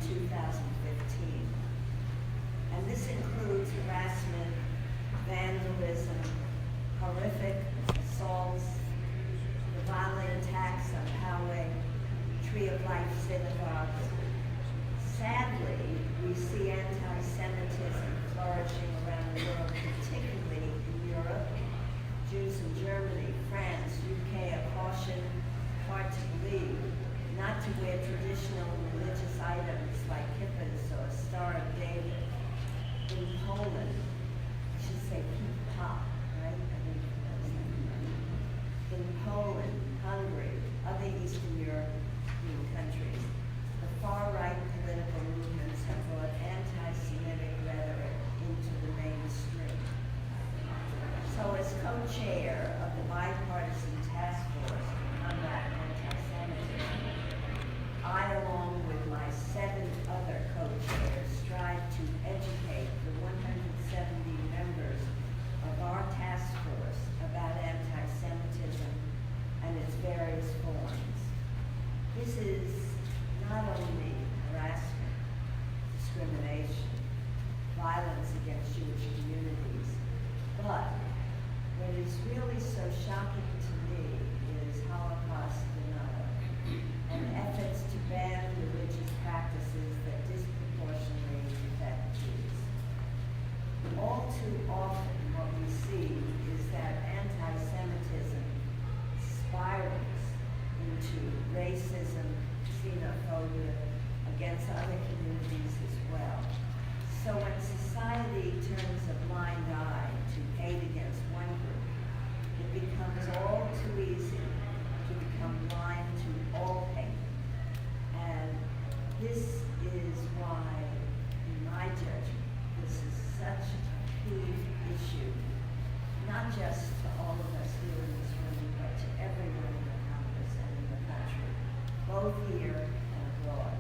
2015. And this includes harassment, vandalism, horrific assaults, the violent attacks on Poway, Tree of Life synagogues. Sadly, we see anti-Semitism flourishing around the world, particularly in Europe. Jews in Germany, France, UK are cautioned, hard to believe, not to wear traditional religious items like kippahs or Star of David. In Poland, I should say pop, right? I think that's that. In Poland, Hungary, other Eastern European countries, the far-right political movements have brought anti-Semitic rhetoric into the mainstream. So as co-chair of the bipartisan task force to combat anti-Semitism, I, along with my 7 other co-chairs, strive to educate the 170 members of our task force about anti-Semitism and its various forms. This is not only harassment, discrimination, violence against Jewish communities, but what is really so shocking to me is Holocaust denial and efforts to ban religious practices that disproportionately affect Jews. All too often what we see is that anti-Semitism spirals into racism, xenophobia against other communities as well. So when society turns a blind eye to hate against one group, it becomes all too easy to become blind to all hate. And this is why, in my judgment, this is such a key issue, not just to all of us here in this room, but to everyone in the Congress and in the country, both here and abroad.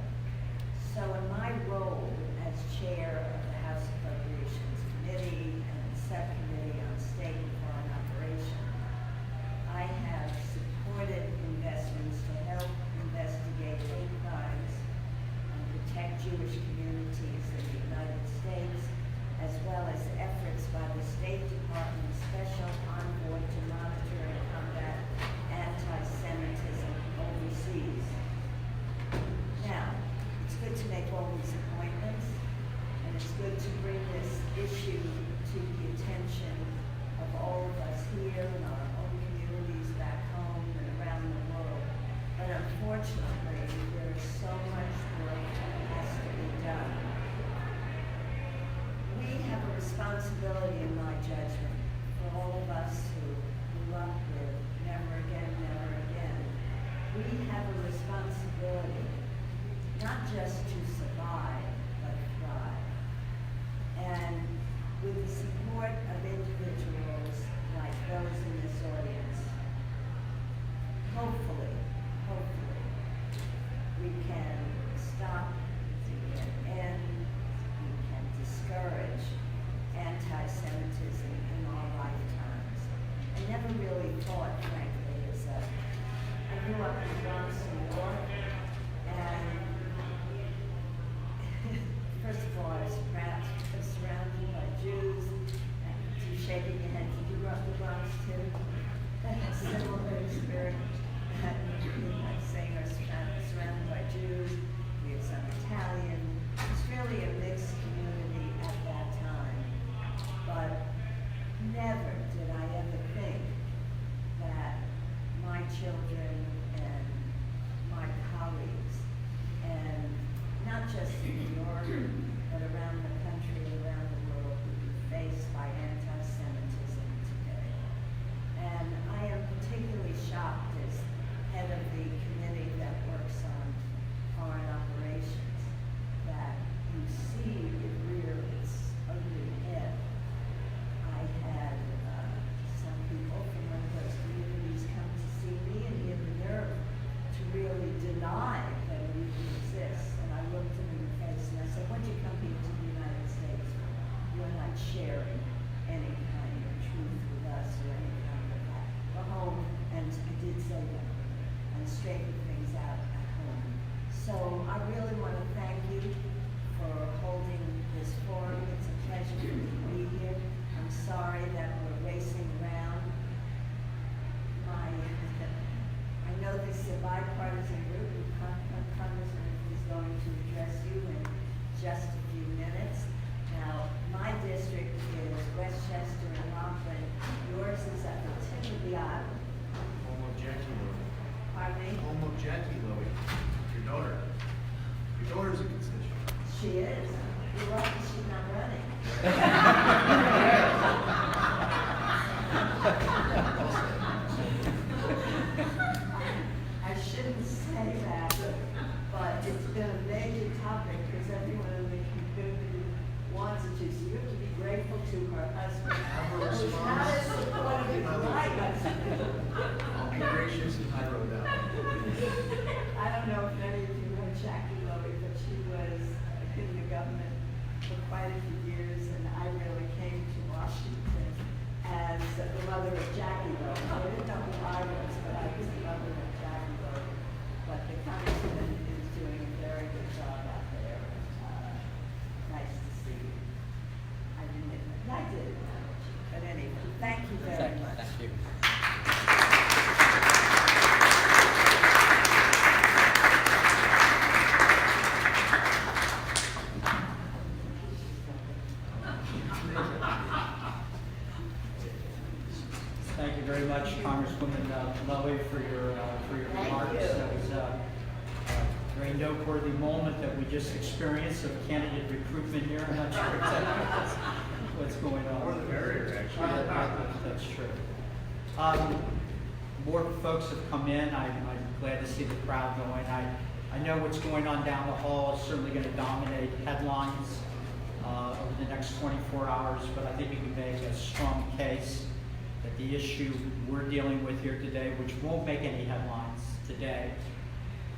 So in my role as chair of the House Appropriations Committee and the Subcommittee on State and Foreign Operations, I have supported investments to help investigate hate crimes and protect Jewish communities in the United States, as well as efforts by the State Department's Special Envoy to monitor and combat anti-Semitism overseas. Now, it's good to make all these appointments, and it's good to bring this issue to the attention of all of us here in our own communities back home and around the world. But unfortunately, there is so much work that has to be done. We have a responsibility, in my judgment, for all of us who grew up with never again, never again. We have a responsibility not just to survive, but thrive. And with the support of individuals like those in this audience, hopefully, we can stop, we can end, we can discourage anti-Semitism in our lifetimes. I never really thought, frankly, I grew up in Bronx, New York, and first of all, I was surrounded by Jews, and you shaking your head. Did you grow up in the Bronx too? That's a similar experience. Like saying I was surrounded by Jews, we had some Italian. It's really a mixed community at that time. But never did I ever think that my children and just a few minutes. Now, my district is Westchester and Rockland. Yours is at the tip of the island. Home of Jackie Lowey. Pardon me? Home of Jackie Lowey. Your daughter. Your daughter's a constituent. She is. You're lucky she's not running. I shouldn't say that, but it's been a major topic because everyone in the community wants it to. So you have to be grateful to her husband. Who's not as supportive as my husband. I'll be gracious and high road down. I don't know if any of you know Jackie Lowey, but she was in the government for quite a few years, and I really came to Washington as the mother of Jackie Lowey. I didn't know who I was, but I was the mother of Jackie Lowey. But the Congressman is doing a very good job out there. Nice to see you. I didn't know, but anyway, thank you very much. Thank you. Thank you very much, Congresswoman Lowey, for your remarks. That was a very noteworthy moment that we just experienced of candidate recruitment here. I'm not sure exactly what's going on. More the merrier, actually. That's true. More folks have come in. I'm glad to see the crowd going. I know what's going on down the hall is certainly going to dominate headlines over the next 24 hours, but I think we can make a strong case that the issue we're dealing with here today, which won't make any headlines today,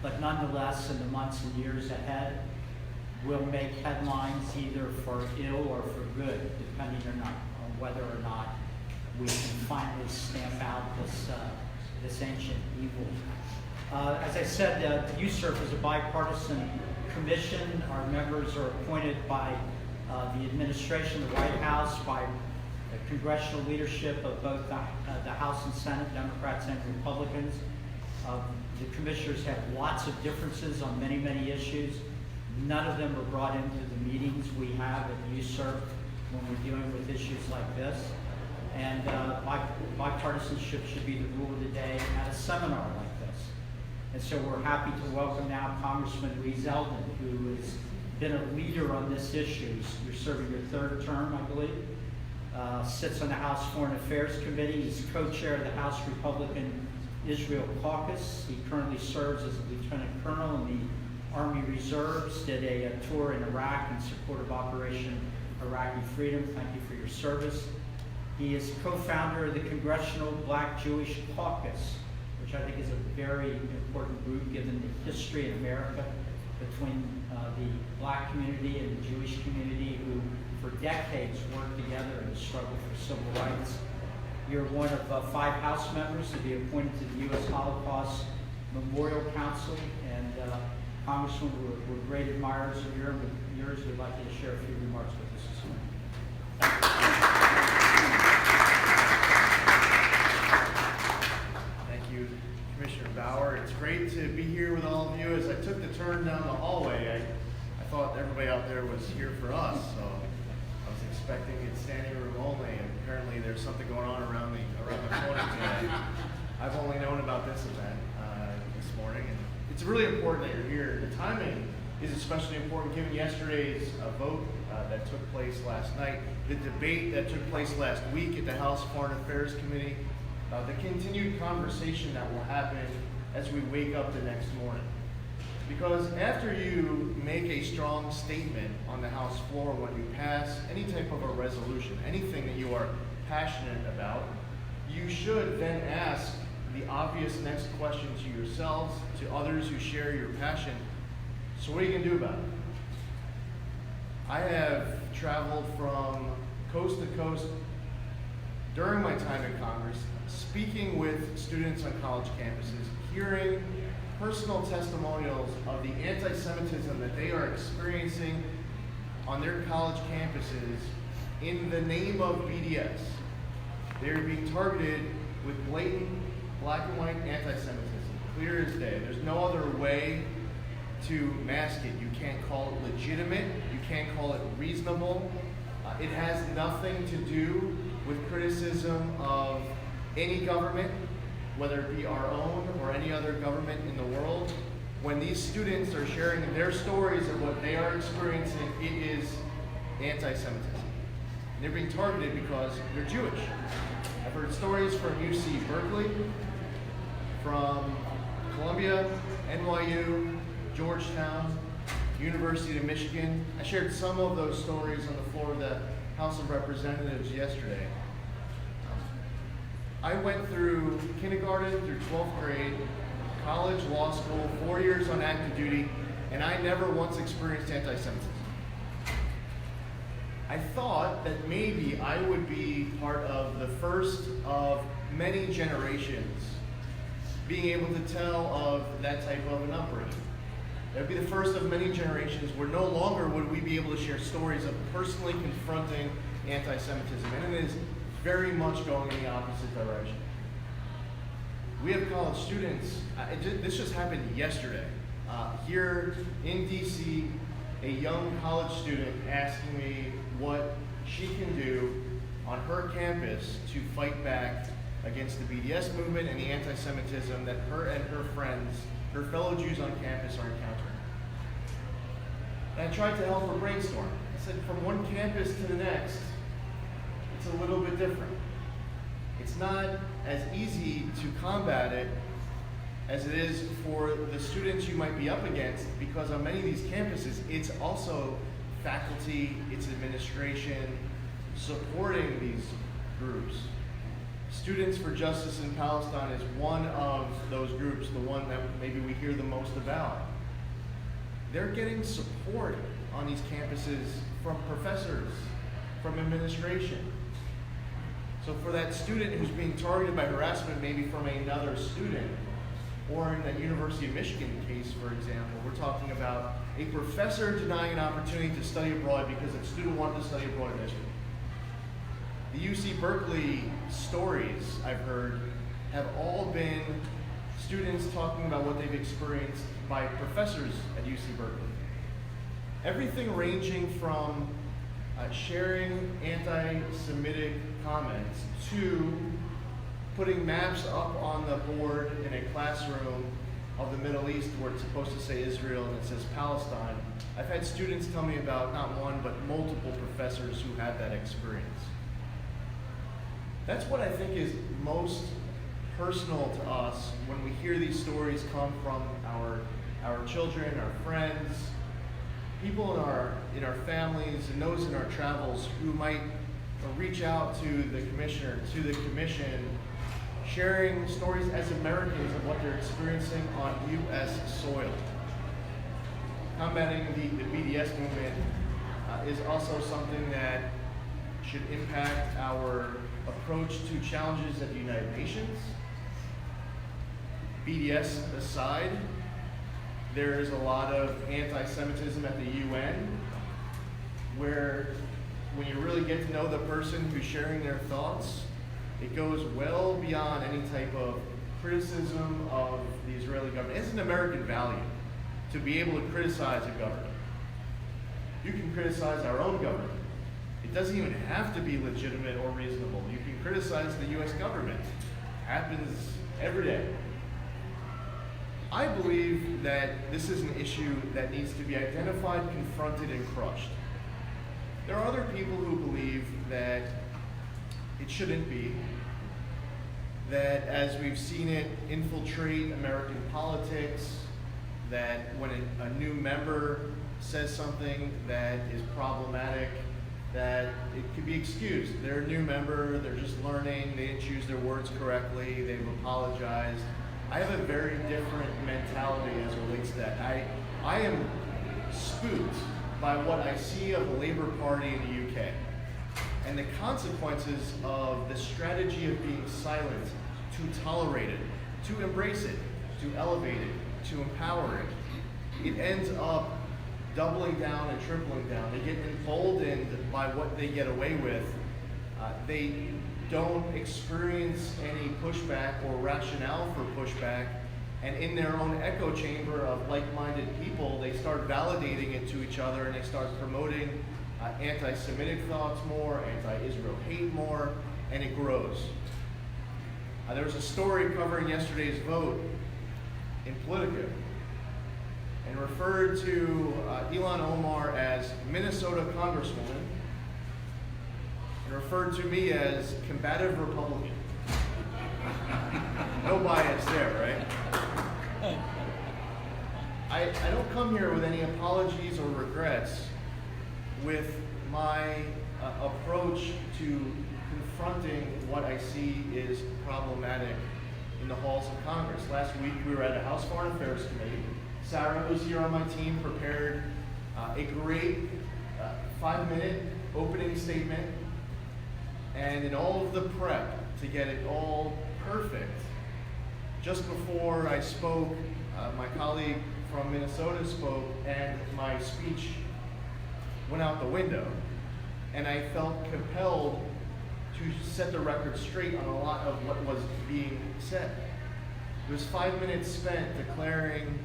but nonetheless in the months and years ahead, will make headlines either for ill or for good, depending on whether or not we can finally stamp out this ancient evil. As I said, the USCIRF is a bipartisan commission. Our members are appointed by the administration, the White House, by the congressional leadership of both the House and Senate, Democrats and Republicans. The commissioners have lots of differences on many, many issues. None of them are brought into the meetings we have at USCIRF when we're dealing with issues like this. And bipartisanship should be the rule of the day at a seminar like this. And so we're happy to welcome now Congressman Zeldin, who has been a leader on this issue. You're serving your third term, I believe. Sits on the House Foreign Affairs Committee. He's co-chair of the House Republican Israel Caucus. He currently serves as a lieutenant colonel in the Army Reserves. Did a tour in Iraq in support of Operation Iraqi Freedom. Thank you for your service. He is co-founder of the Congressional Black Jewish Caucus, which I think is a very important group given the history in America between the black community and the Jewish community, who for decades worked together in the struggle for civil rights. You're one of 5 House members to be appointed to the U.S. Holocaust Memorial Council, and Congressman, we're great admirers of yours. We'd like you to share a few remarks with us this morning. Thank you, Commissioner Bauer. It's great to be here with all of you. As I took the turn down the hallway, I thought everybody out there was here for us, so I was expecting it standing room only, and apparently there's something going on around the corner today. I've only known about this event this morning, and it's really important that you're here. The timing is especially important given yesterday's vote that took place last night, the debate that took place last week at the House Foreign Affairs Committee, the continued conversation that will happen as we wake up the next morning. Because after you make a strong statement on the House floor, when you pass any type of a resolution, anything that you are passionate about, you should then ask the obvious next question to yourselves, to others who share your passion. So what are you going to do about it? I have traveled from coast to coast during my time in Congress, speaking with students on college campuses, hearing personal testimonials of the anti-Semitism that they are experiencing on their college campuses in the name of BDS. They're being targeted with blatant black and white anti-Semitism, clear as day. There's no other way to mask it. You can't call it legitimate. You can't call it reasonable. It has nothing to do with criticism of any government, whether it be our own or any other government in the world. When these students are sharing their stories of what they are experiencing, it is anti-Semitism. And they're being targeted because they're Jewish. I've heard stories from UC Berkeley, from Columbia, NYU, Georgetown, University of Michigan. I shared some of those stories on the floor of the House of Representatives yesterday. I went through kindergarten through 12th grade, college, law school, 4 years on active duty, and I never once experienced anti-Semitism. I thought that maybe I would be part of the first of many generations being able to tell of that type of an upbringing. That would be the first of many generations where no longer would we be able to share stories of personally confronting anti-Semitism, and it is very much going in the opposite direction. We have college students, this just happened yesterday. Here in DC, a young college student asking me what she can do on her campus to fight back against the BDS movement and the anti-Semitism that her and her friends, her fellow Jews on campus are encountering. And I tried to help her brainstorm. I said, from one campus to the next, it's a little bit different. It's not as easy to combat it as it is for the students you might be up against, because on many of these campuses, it's also faculty, it's administration supporting these groups. Students for Justice in Palestine is one of those groups, the one that maybe we hear the most about. They're getting support on these campuses from professors, from administration. So for that student who's being targeted by harassment maybe from another student, or in that University of Michigan case, for example, we're talking about a professor denying an opportunity to study abroad because a student wanted to study abroad in Michigan. The UC Berkeley stories I've heard have all been students talking about what they've experienced by professors at UC Berkeley. Everything ranging from sharing anti-Semitic comments to putting maps up on the board in a classroom of the Middle East where it's supposed to say Israel and it says Palestine. I've had students tell me about not one but multiple professors who had that experience. That's what I think is most personal to us when we hear these stories come from our children, our friends, people in our families, and those in our travels who might reach out to the commissioner, to the commission, sharing stories as Americans of what they're experiencing on U.S. soil. Combating the BDS movement is also something that should impact our approach to challenges at the United Nations. BDS aside, there is a lot of anti-Semitism at the UN, where when you really get to know the person who's sharing their thoughts, it goes well beyond any type of criticism of the Israeli government. It's an American value to be able to criticize a government. You can criticize our own government. It doesn't even have to be legitimate or reasonable. You can criticize the U.S. government. It happens every day. I believe that this is an issue that needs to be identified, confronted, and crushed. There are other people who believe that it shouldn't be, that as we've seen it infiltrate American politics, that when a new member says something that is problematic, that it could be excused. They're a new member, they're just learning, they didn't choose their words correctly, they've apologized. I have a very different mentality as it relates to that. I am spooked by what I see of the Labour Party in the UK and the consequences of the strategy of being silent, to tolerate it, to embrace it, to elevate it, to empower it. It ends up doubling down and tripling down. They get emboldened by what they get away with. They don't experience any pushback or rationale for pushback, And in their own echo chamber of like-minded people, they start validating it to each other, and they start promoting anti-Semitic thoughts more, anti-Israel hate more, and it grows. There was a story covering yesterday's vote in Politico, and referred to Elan Omar as Minnesota Congresswoman, and referred to me as combative Republican. No bias there, right? I don't come here with any apologies or regrets with my approach to confronting what I see is problematic in the halls of Congress. Last week we were at a House Foreign Affairs Committee. Sarah, who's here on my team, prepared a great 5-minute opening statement, and in all of the prep to get it all perfect, just before I spoke, my colleague from Minnesota spoke, and my speech went out the window, and I felt compelled to set the record straight on a lot of what was being said. It was 5 minutes spent declaring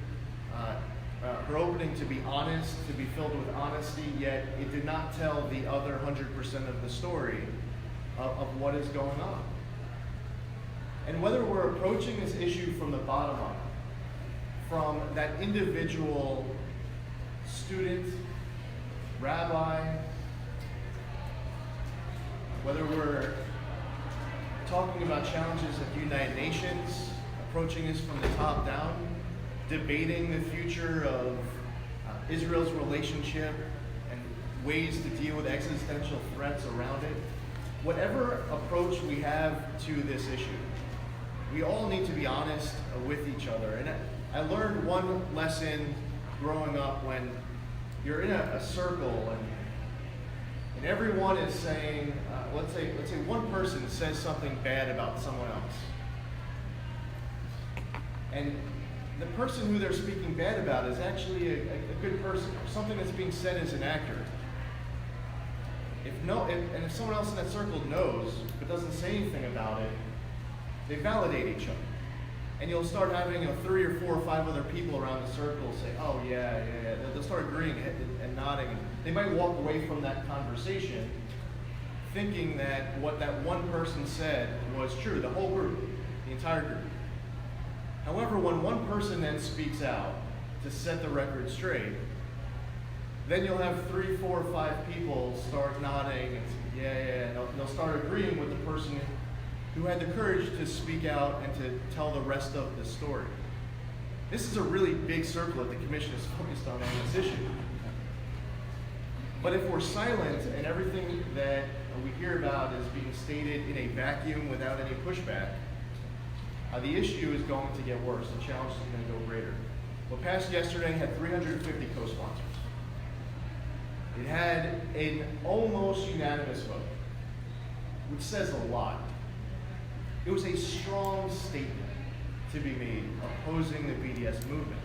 her opening to be honest, to be filled with honesty, yet it did not tell the other 100% of the story of what is going on. And whether we're approaching this issue from the bottom up, from that individual student, rabbi, whether we're talking about challenges at the United Nations, approaching this from the top down, debating the future of Israel's relationship and ways to deal with existential threats around it, whatever approach we have to this issue, we all need to be honest with each other. And I learned one lesson growing up when you're in a circle and everyone is saying, let's say one person says something bad about someone else. And the person who they're speaking bad about is actually a good person. Something that's being said is inaccurate. If someone else in that circle knows but doesn't say anything about it, they validate each other. And you'll start having 3 or 4 or 5 other people around the circle say, oh yeah. They'll start agreeing and nodding. They might walk away from that conversation thinking that what that one person said was true, the whole group, the entire group. However, when one person then speaks out to set the record straight, then you'll have 3, 4, 5 people start nodding and say, and they'll start agreeing with the person who had the courage to speak out and to tell the rest of the story. This is a really big circle that the commission is focused on this issue. But if we're silent and everything that we hear about is being stated in a vacuum without any pushback, the issue is going to get worse. The challenge is going to go greater. What passed yesterday had 350 co-sponsors. It had an almost unanimous vote, which says a lot. It was a strong statement to be made opposing the BDS movement.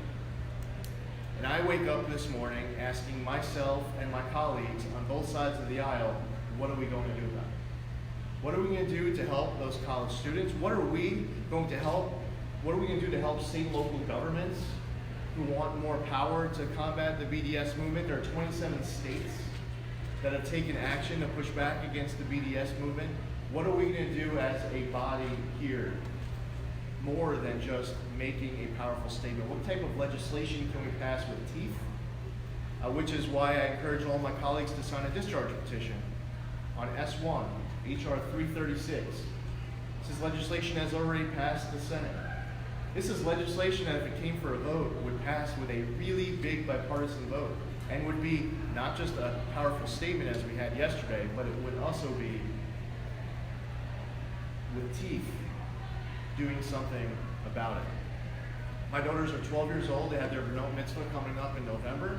And I wake up this morning asking myself and my colleagues on both sides of the aisle, what are we going to do about it? What are we going to do to help those college students? What are we going to do to help state and local governments who want more power to combat the BDS movement? There are 27 states that have taken action to push back against the BDS movement. What are we going to do as a body here more than just making a powerful statement? What type of legislation can we pass with teeth? Which is why I encourage all my colleagues to sign a discharge petition on S1, HR 336. This is legislation that has already passed the Senate. This is legislation that, if it came for a vote, would pass with a really big bipartisan vote and would be not just a powerful statement as we had yesterday, but it would also be with teeth doing something about it. My daughters are 12 years old. They have their B'not Mitzvah coming up in November.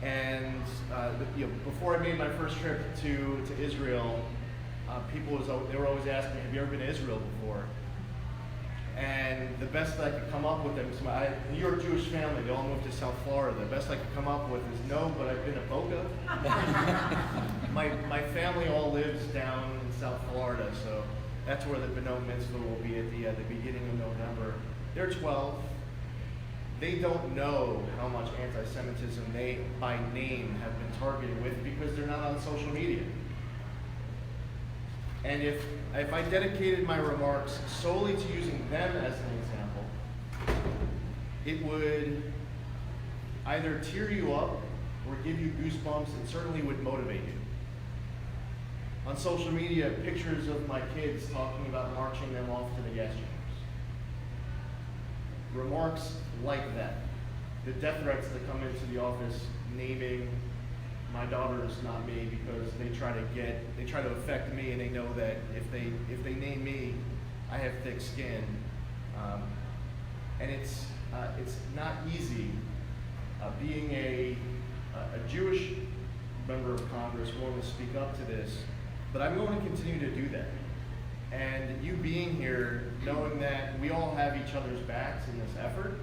And before I made my first trip to Israel, they were always asking me, have you ever been to Israel before? And the best that I could come up with, New York Jewish family, they all moved to South Florida. The best I could come up with is no, but I've been to Boca. my family all lives down in South Florida, so that's where the B'not Mitzvah will be at the beginning of November. They're 12. They don't know how much anti-Semitism they, by name, have been targeted with because they're not on social media. And if I dedicated my remarks solely to using them as an example, it would either tear you up or give you goosebumps. It certainly would motivate you. On social media, pictures of my kids talking about marching them off to the gas chambers. Remarks like that. The death threats that come into the office naming my daughters, not me, because they try to affect me, and they know that if they name me, I have thick skin. And it's not easy being a Jewish member of Congress willing to speak up to this, but I'm going to continue to do that. And you being here, knowing that we all have each other's backs in this effort,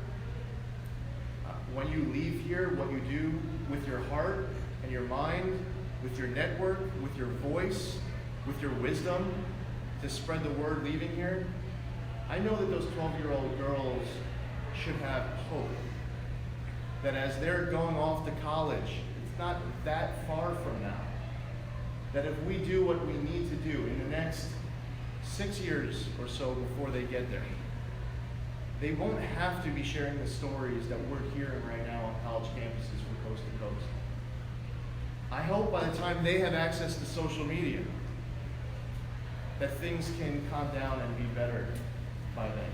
when you leave here, what you do with your heart and your mind, with your network, with your voice, with your wisdom to spread the word leaving here, I know that those 12-year-old girls should have hope. That as they're going off to college, it's not that far from now. That if we do what we need to do in the next 6 years or so before they get there, they won't have to be sharing the stories that we're hearing right now on college campuses from coast to coast. I hope by the time they have access to social media, that things can calm down and be better by then.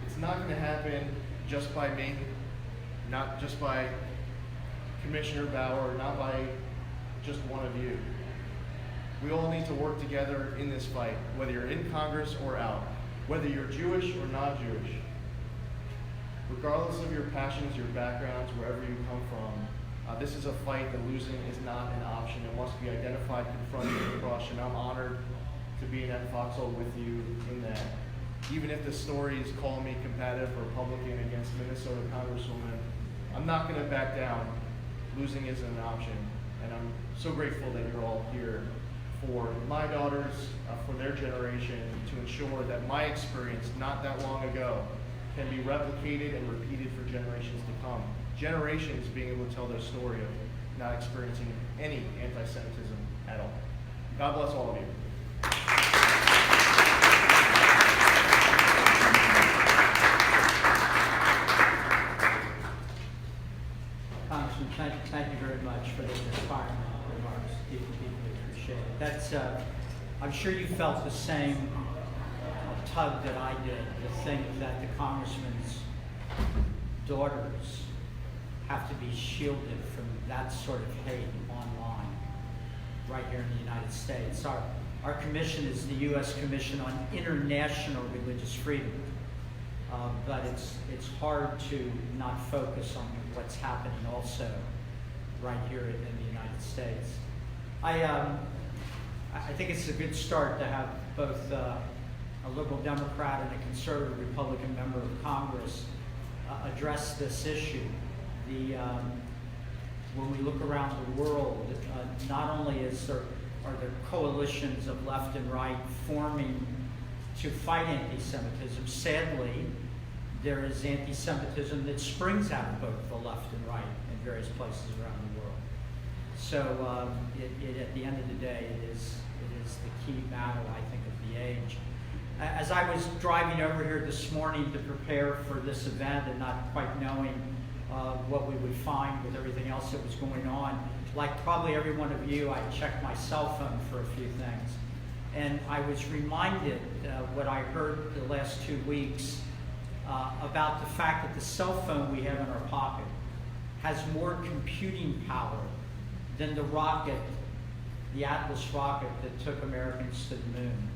It's not going to happen just by me, not just by Commissioner Bauer, not by just one of you. We all need to work together in this fight, whether you're in Congress or out, whether you're Jewish or not Jewish. Regardless of your passions, your backgrounds, wherever you come from, this is a fight that losing is not an option. It must be identified, confronted, and crushed, and I'm honored to be in that foxhole with you in that. Even if the stories call me combative Republican against Minnesota Congresswoman, I'm not going to back down. Losing isn't an option, and I'm so grateful that you're all here for my daughters, for their generation, to ensure that my experience not that long ago can be replicated and repeated for generations to come. Generations being able to tell their story of not experiencing any anti-Semitism at all. God bless all of you. Congressman, thank you very much for those inspiring remarks. Deeply appreciate it. That's, I'm sure you felt the same tug that I did to think that the Congressman's daughters have to be shielded from that sort of hate online right here in the United States. Our commission is the U.S. Commission on International Religious Freedom, but it's hard to not focus on what's happening also right here in the United States. I think it's a good start to have both a liberal Democrat and a conservative Republican member of Congress address this issue. When we look around the world, not only are there coalitions of left and right forming to fight anti-Semitism, sadly, there is anti-Semitism that springs out of both the left and right in various places around the world. So at the end of the day, it is the key battle, I think, of the age. As I was driving over here this morning to prepare for this event and not quite knowing what we would find with everything else that was going on, like probably every one of you, I checked my cell phone for a few things. And I was reminded what I heard the last 2 weeks about the fact that the cell phone we have in our pocket has more computing power than the rocket, the Atlas rocket that took Americans to the moon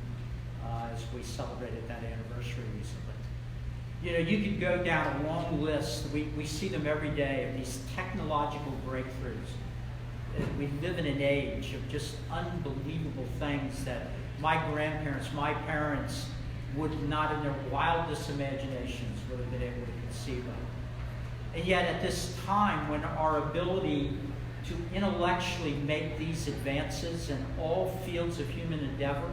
as we celebrated that anniversary recently. You know, you could go down a long list. We see them every day of these technological breakthroughs. We live in an age of just unbelievable things that my grandparents, my parents would not in their wildest imaginations would have been able to conceive of. And yet at this time when our ability to intellectually make these advances in all fields of human endeavor,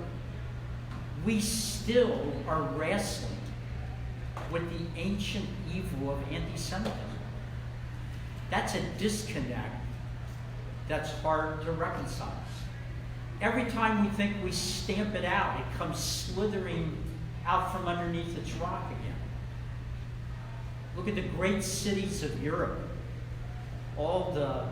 we still are wrestling with the ancient evil of anti-Semitism. That's a disconnect that's hard to reconcile. Every time we think we stamp it out, it comes slithering out from underneath its rock again. Look at the great cities of Europe. All the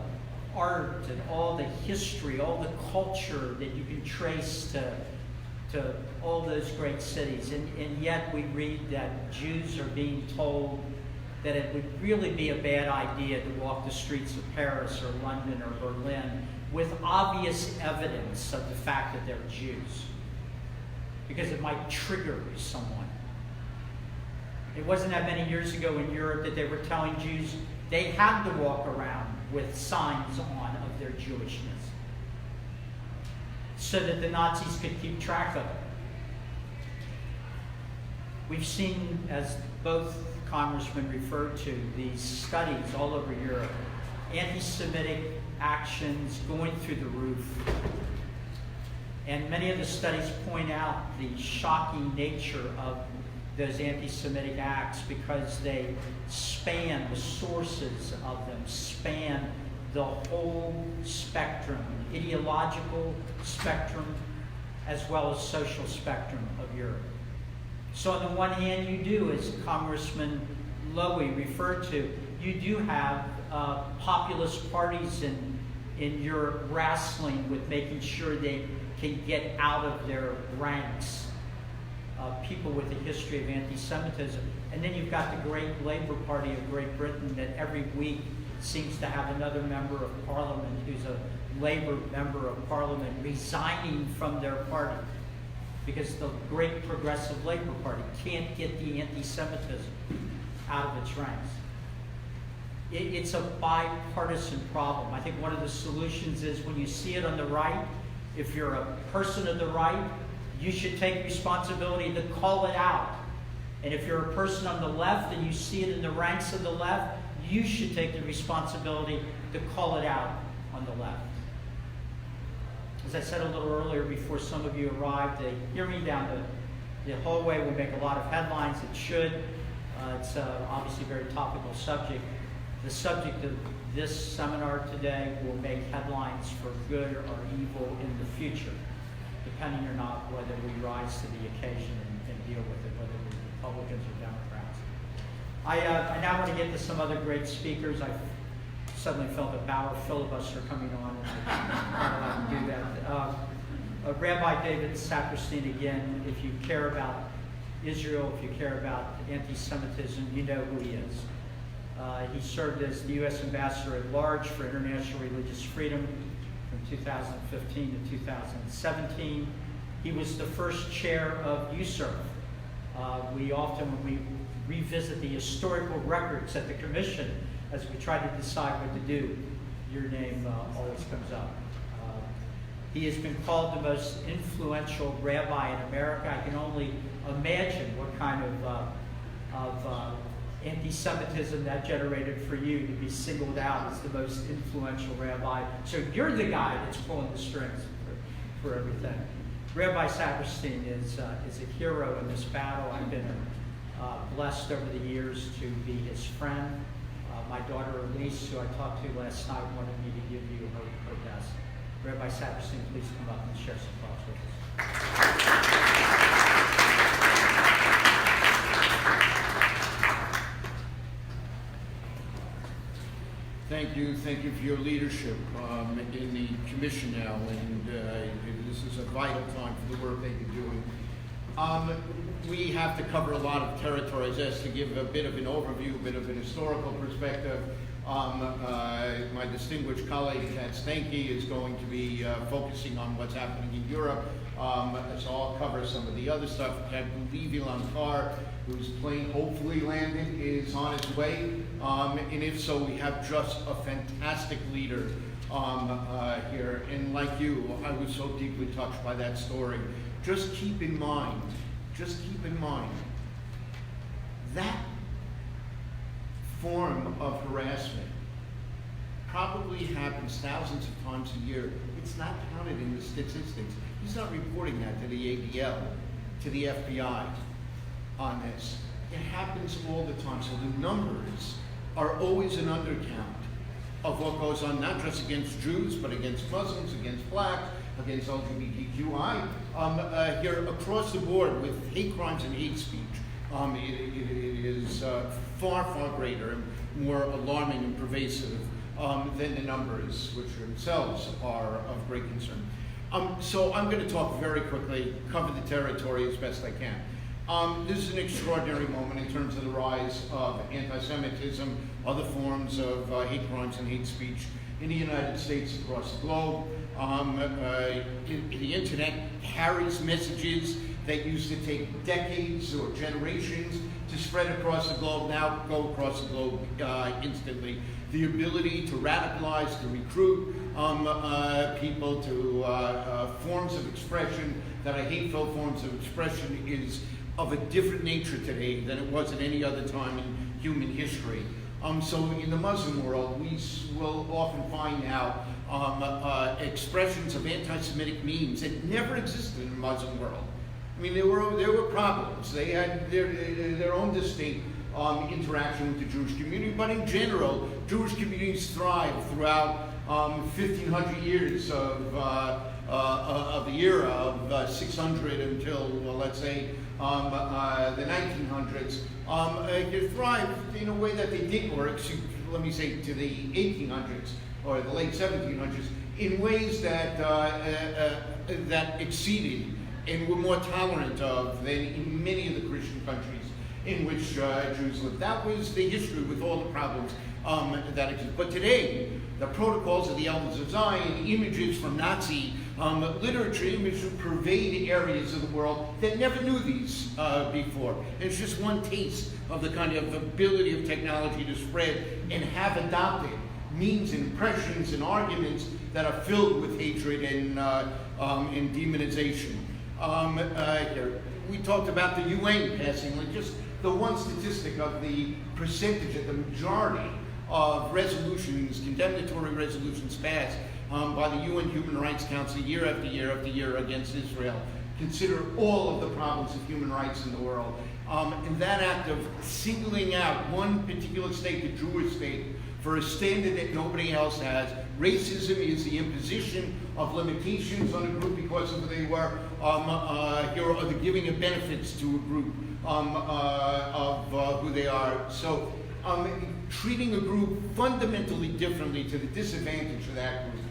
art and all the history, all the culture that you can trace to all those great cities. And yet we read that Jews are being told that it would really be a bad idea to walk the streets of Paris or London or Berlin with obvious evidence of the fact that they're Jews, because it might trigger someone. It wasn't that many years ago in Europe that they were telling Jews they had to walk around with signs on of their Jewishness so that the Nazis could keep track of it. We've seen, as both congressmen referred to, these studies all over Europe, anti-Semitic actions going through the roof. And many of the studies point out the shocking nature of those anti-Semitic acts because they span, the sources of them span the whole spectrum, ideological spectrum as well as social spectrum of Europe. So on the one hand, you do, as Congressman Lowey referred to, you do have populist parties in Europe wrestling with making sure they can get out of their ranks people with a history of anti-Semitism. And then you've got the great Labour Party of Great Britain that every week seems to have another member of Parliament who's a Labour member of Parliament resigning from their party because the great progressive Labour Party can't get the anti-Semitism out of its ranks. It's a bipartisan problem. I think one of the solutions is when you see it on the right, if you're a person of the right, you should take responsibility to call it out. And if you're a person on the left and you see it in the ranks of the left, you should take the responsibility to call it out on the left. As I said a little earlier before some of you arrived, the hearing down the hallway will make a lot of headlines. It should. It's obviously a very topical subject. The subject of this seminar today will make headlines for good or evil in the future, depending or not whether we rise to the occasion and deal with it, whether we're Republicans or Democrats. I now want to get to some other great speakers. I suddenly felt a Bauer filibuster coming on, and I don't do that. Rabbi David Saperstein, again, if you care about Israel, if you care about anti-Semitism, you know who he is. He served as the U.S. Ambassador at Large for International Religious Freedom from 2015 to 2017. He was the first chair of USCIRF. We often, when we revisit the historical records at the commission, as we try to decide what to do, your name always comes up. He has been called the most influential rabbi in America. I can only imagine what kind of anti-Semitism that generated for you to be singled out as the most influential rabbi. So you're the guy that's pulling the strings for everything. Rabbi Saperstein is a hero in this battle. I've been blessed over the years to be his friend. My daughter Elise, who I talked to last night, wanted me to give you her best. Rabbi Saperstein, please come up and share some thoughts with us. Thank you for your leadership in the commission now, and this is a vital time for the work that you're doing. We have to cover a lot of territories. As to give a bit of an overview, a bit of an historical perspective, my distinguished colleague Stahnke is going to be focusing on what's happening in Europe. So I'll cover some of the other stuff. I believe Elan Carr, whose plane hopefully landed, is on its way. And if so, we have just a fantastic leader here. And like you, I was so deeply touched by that story. Just keep in mind, that form of harassment probably happens thousands of times a year. It's not counted in the statistics. He's not reporting that to the ADL, to the FBI on this. It happens all the time. So the numbers are always an undercount of what goes on, not just against Jews, but against Muslims, against blacks, against LGBTQI, here across the board with hate crimes and hate speech. It is far, far greater and more alarming and pervasive than the numbers, which themselves are of great concern. So I'm going to talk very quickly, cover the territory as best I can. This is an extraordinary moment in terms of the rise of anti-Semitism, other forms of hate crimes and hate speech in the United States across the globe. The internet carries messages that used to take decades or generations to spread across the globe, now go across the globe instantly. The ability to radicalize, to recruit people to forms of expression that are hateful forms of expression is of a different nature today than it was at any other time in human history. So in the Muslim world, we will often find now expressions of anti-Semitic memes that never existed in the Muslim world. I mean, there were problems. They had their own distinct interaction with the Jewish community, but in general, Jewish communities thrived throughout 1,500 years of the era of 600 until, well, let's say, the 1900s. They thrived in a way that they didn't, or let me say, to the 1800s or the late 1700s, in ways that that exceeded and were more tolerant of than in many of the Christian countries in which Jews lived. That was the history with all the problems that exist. But today, the protocols of the Elders of Zion, images from Nazi literature, images that pervade areas of the world that never knew these before. And it's just one taste of the kind of ability of technology to spread and have adopted means and impressions and arguments that are filled with hatred and demonization. We talked about the UN passing, like just the one statistic of the percentage of the majority of resolutions, condemnatory resolutions passed by the UN Human Rights Council year after year after year against Israel. Consider all of the problems of human rights in the world. And that act of singling out one particular state, the Jewish state, for a standard that nobody else has. Racism is the imposition of limitations on a group because of who they were, or the giving of benefits to a group of who they are. So treating a group fundamentally differently to the disadvantage of that group.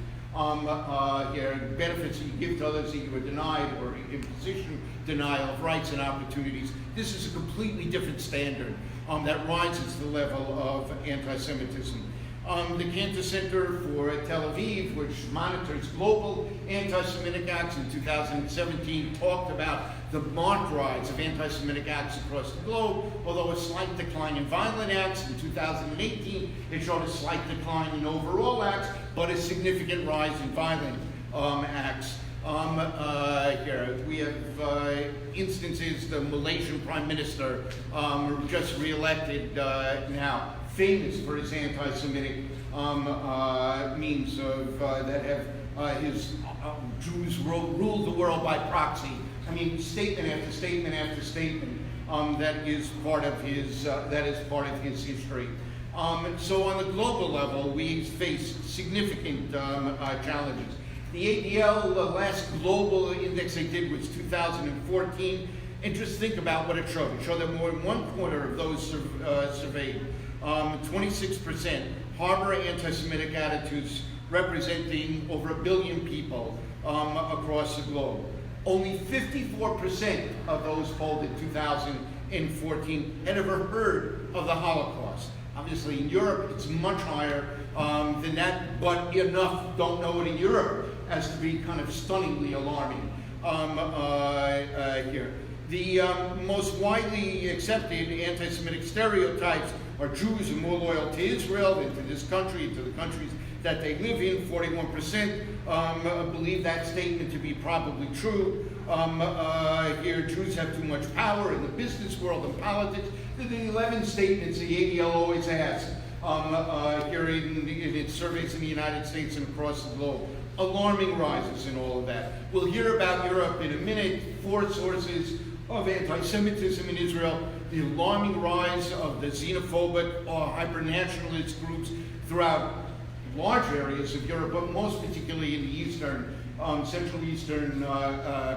Benefits that you give to others that you were denied, or imposition, denial of rights and opportunities. This is a completely different standard that rises to the level of anti-Semitism. The Cantor Center for Tel Aviv, which monitors global anti-Semitic acts in 2017, talked about the marked rise of anti-Semitic acts across the globe, although a slight decline in violent acts. In 2018, it showed a slight decline in overall acts, but a significant rise in violent acts. Here we have instances, the Malaysian Prime Minister, just re-elected now, famous for his anti-Semitic means of that have his Jews ruled the world by proxy. I mean, statement after statement after statement. That is part of his history. So on the global level, we face significant challenges. The ADL, the last global index they did was 2014, and just think about what it showed. It showed that more than 1/4 of those surveyed, 26%, harbor anti-Semitic attitudes, representing over 1 billion people across the globe. Only 54% of those polled in 2014 had ever heard of the Holocaust. Obviously, in Europe, it's much higher than that, but enough don't know it in Europe as to be kind of stunningly alarming here. The most widely accepted anti-Semitic stereotypes are Jews are more loyal to Israel than to this country, to the countries that they live in. 41% believe that statement to be probably true. Here, Jews have too much power in the business world and politics. The 11 statements the ADL always asks here in its surveys in the United States and across the globe. Alarming rises in all of that. We'll hear about Europe in a minute. 4 sources of anti-Semitism in Israel. the alarming rise of the xenophobic or hyper-nationalist groups throughout large areas of Europe, but most particularly in the eastern, Central Eastern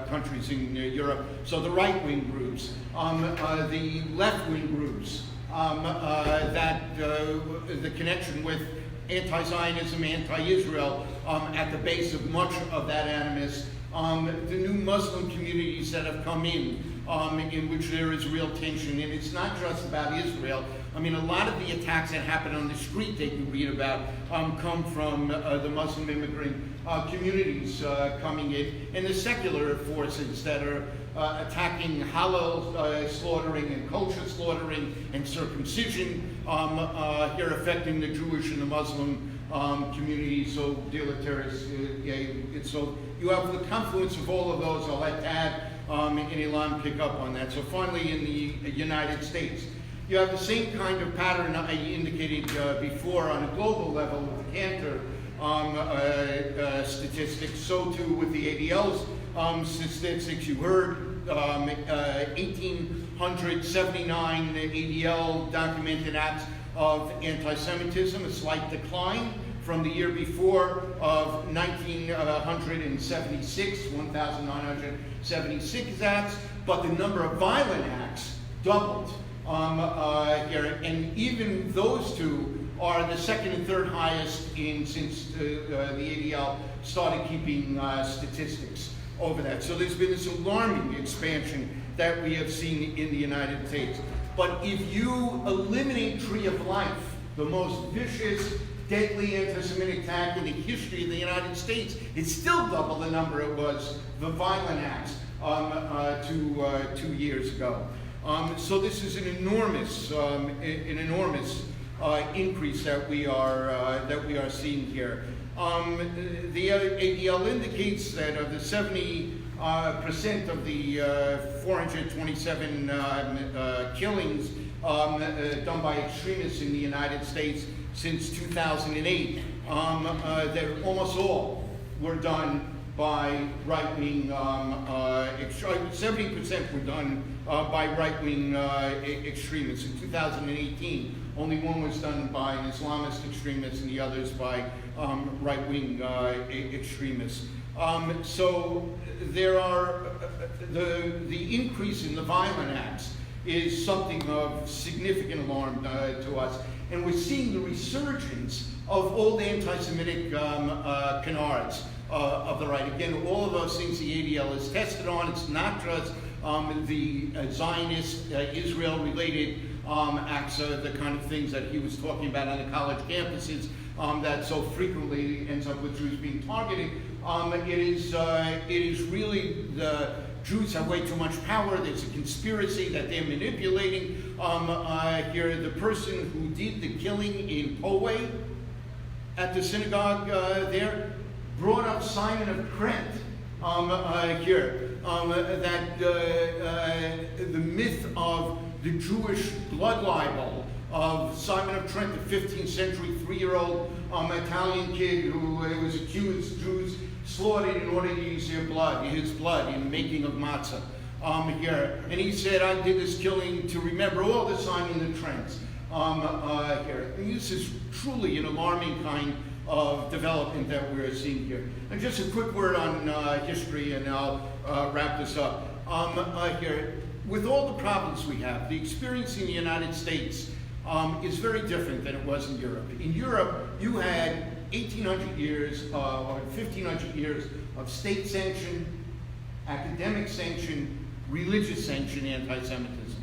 countries in Europe. So the right-wing groups, the left-wing groups, the connection with anti-Zionism, anti-Israel at the base of much of that animus, the new Muslim communities that have come in which there is real tension. And it's not just about Israel. I mean, a lot of the attacks that happen on the street that you read about come from the Muslim immigrant communities coming in, and the secular forces that are attacking halal slaughtering and kosher slaughtering and circumcision here affecting the Jewish and the Muslim community so deleterious. So you have the confluence of all of those. I'll let Tad and Elan pick up on that. So finally, in the United States, you have the same kind of pattern I indicated before on a global level with the Cantor statistics. So too with the ADL's statistics. You heard 1,879 ADL documented acts of anti-Semitism, a slight decline from the year before of 1,976, 1,976 acts, but the number of violent acts doubled here, and even those two are the second and third highest since the ADL started keeping statistics over that. So there's been this alarming expansion that we have seen in the United States. But if you eliminate Tree of Life, the most vicious, deadly anti-Semitic attack in the history of the United States, it's still double the number it was, the violent acts 2 years ago. So this is an enormous increase that we are seeing here. The ADL indicates that of the 70% of the 427 killings done by extremists in the United States since 2008, that almost all were done by right-wing, 70% were done by right-wing extremists. In 2018, only one was done by an Islamist extremist and the others by right-wing extremists. So there are, the increase in the violent acts is something of significant alarm to us. And we're seeing the resurgence of old anti-Semitic canards of the right. Again, all of those things the ADL is tested on. It's not just the Zionist, Israel-related acts, the kind of things that he was talking about on the college campuses that so frequently ends up with Jews being targeted. It is really the Jews have way too much power. There's a conspiracy that they're manipulating. Here, the person who did the killing in Poway at the synagogue there brought up Simon of Crete here, that the myth of the Jewish blood libel of Simon of Trent, the 15th century 3-year-old Italian kid who was accused Jews slaughtered in order to use his blood in making of matzah here. And he said, I did this killing to remember all the Simon of Trents here. And this is truly an alarming kind of development that we're seeing here. And just a quick word on history, and I'll wrap this up. Here, with all the problems we have, the experience in the United States is very different than it was in Europe. In Europe, you had 1,800 years or 1,500 years of state-sanctioned, academic-sanctioned, religious-sanctioned anti-Semitism.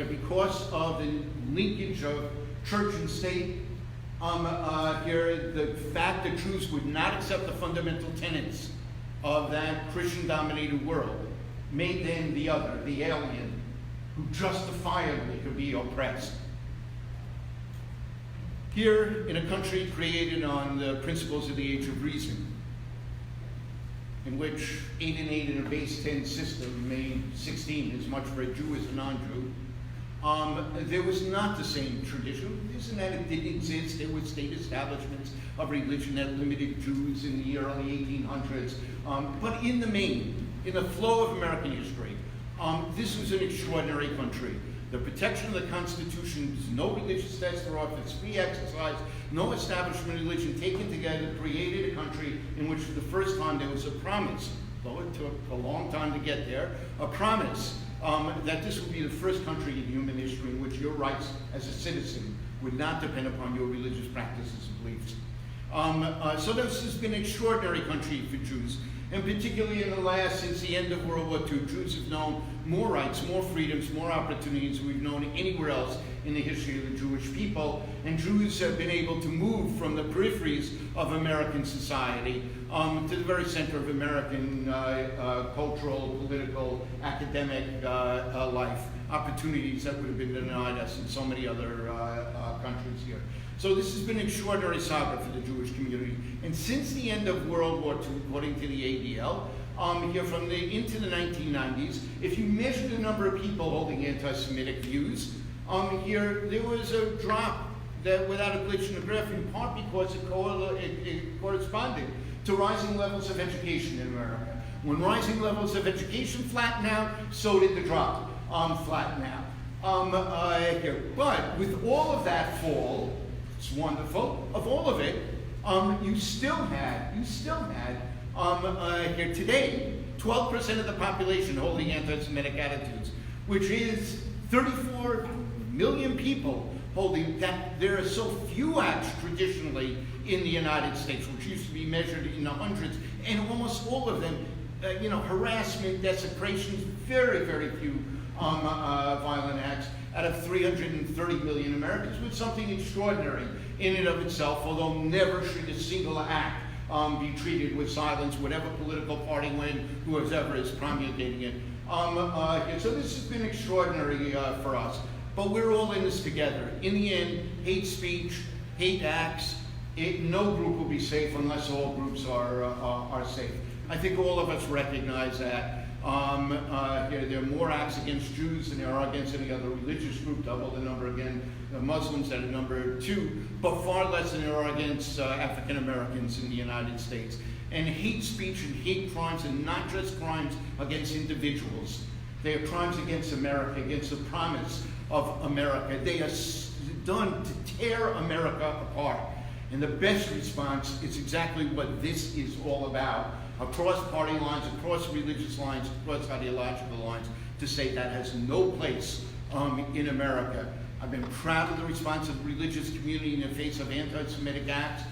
Because of the linkage of church and state, here the fact that Jews would not accept the fundamental tenets of that Christian-dominated world made them the other, the alien, who justifiably could be oppressed. Here, in a country created on the principles of the Age of Reason, in which 8 and 8 in a base 10 system made 16 as much for a Jew as a non-Jew, there was not the same tradition. It isn't that it didn't exist. There were state establishments of religion that limited Jews in the early 1800s. But in the main, in the flow of American history, This was an extraordinary country. The protection of the Constitution, no religious test or office, free exercise, no establishment religion, taken together, created a country in which for the first time there was a promise, though it took a long time to get there, a promise that this would be the first country in human history in which your rights as a citizen would not depend upon your religious practices and beliefs. So this has been an extraordinary country for Jews. And particularly in the last, since the end of World War II, Jews have known more rights, more freedoms, more opportunities than we've known anywhere else in the history of the Jewish people. And Jews have been able to move from the peripheries of American society to the very center of American cultural, political, academic life, opportunities that would have been denied us in so many other countries here. So this has been an extraordinary saga for the Jewish community. And since the end of World War II, according to the ADL, here from into the 1990s, if you measure the number of people holding anti-Semitic views, here there was a drop that without a glitch in the graph, in part because it corresponded to rising levels of education in America. When rising levels of education flattened out, so did the drop flatten out. Here. But with all of that fall, it's wonderful. Of all of it, you still had here today 12% of the population holding anti-Semitic attitudes, which is 34 million people holding that. There are so few acts traditionally in the United States, which used to be measured in the hundreds, and almost all of them, harassment, desecrations, very, very few violent acts out of 330 million Americans, with something extraordinary in and of itself, although never should a single act be treated with silence, whatever political party whoever is promulgating it. So this has been extraordinary for us. But we're all in this together. In the end, hate speech, hate acts, no group will be safe unless all groups are safe. I think all of us recognize that. There are more acts against Jews than there are against any other religious group, double the number again, Muslims at number 2, but far less than there are against African Americans in the United States. And hate speech and hate crimes are not just crimes against individuals. They are crimes against America, against the promise of America. They are done to tear America apart. And the best response is exactly what this is all about. Across party lines, across religious lines, across ideological lines, to say that has no place in America. I've been proud of the response of the religious community in the face of anti-Semitic acts.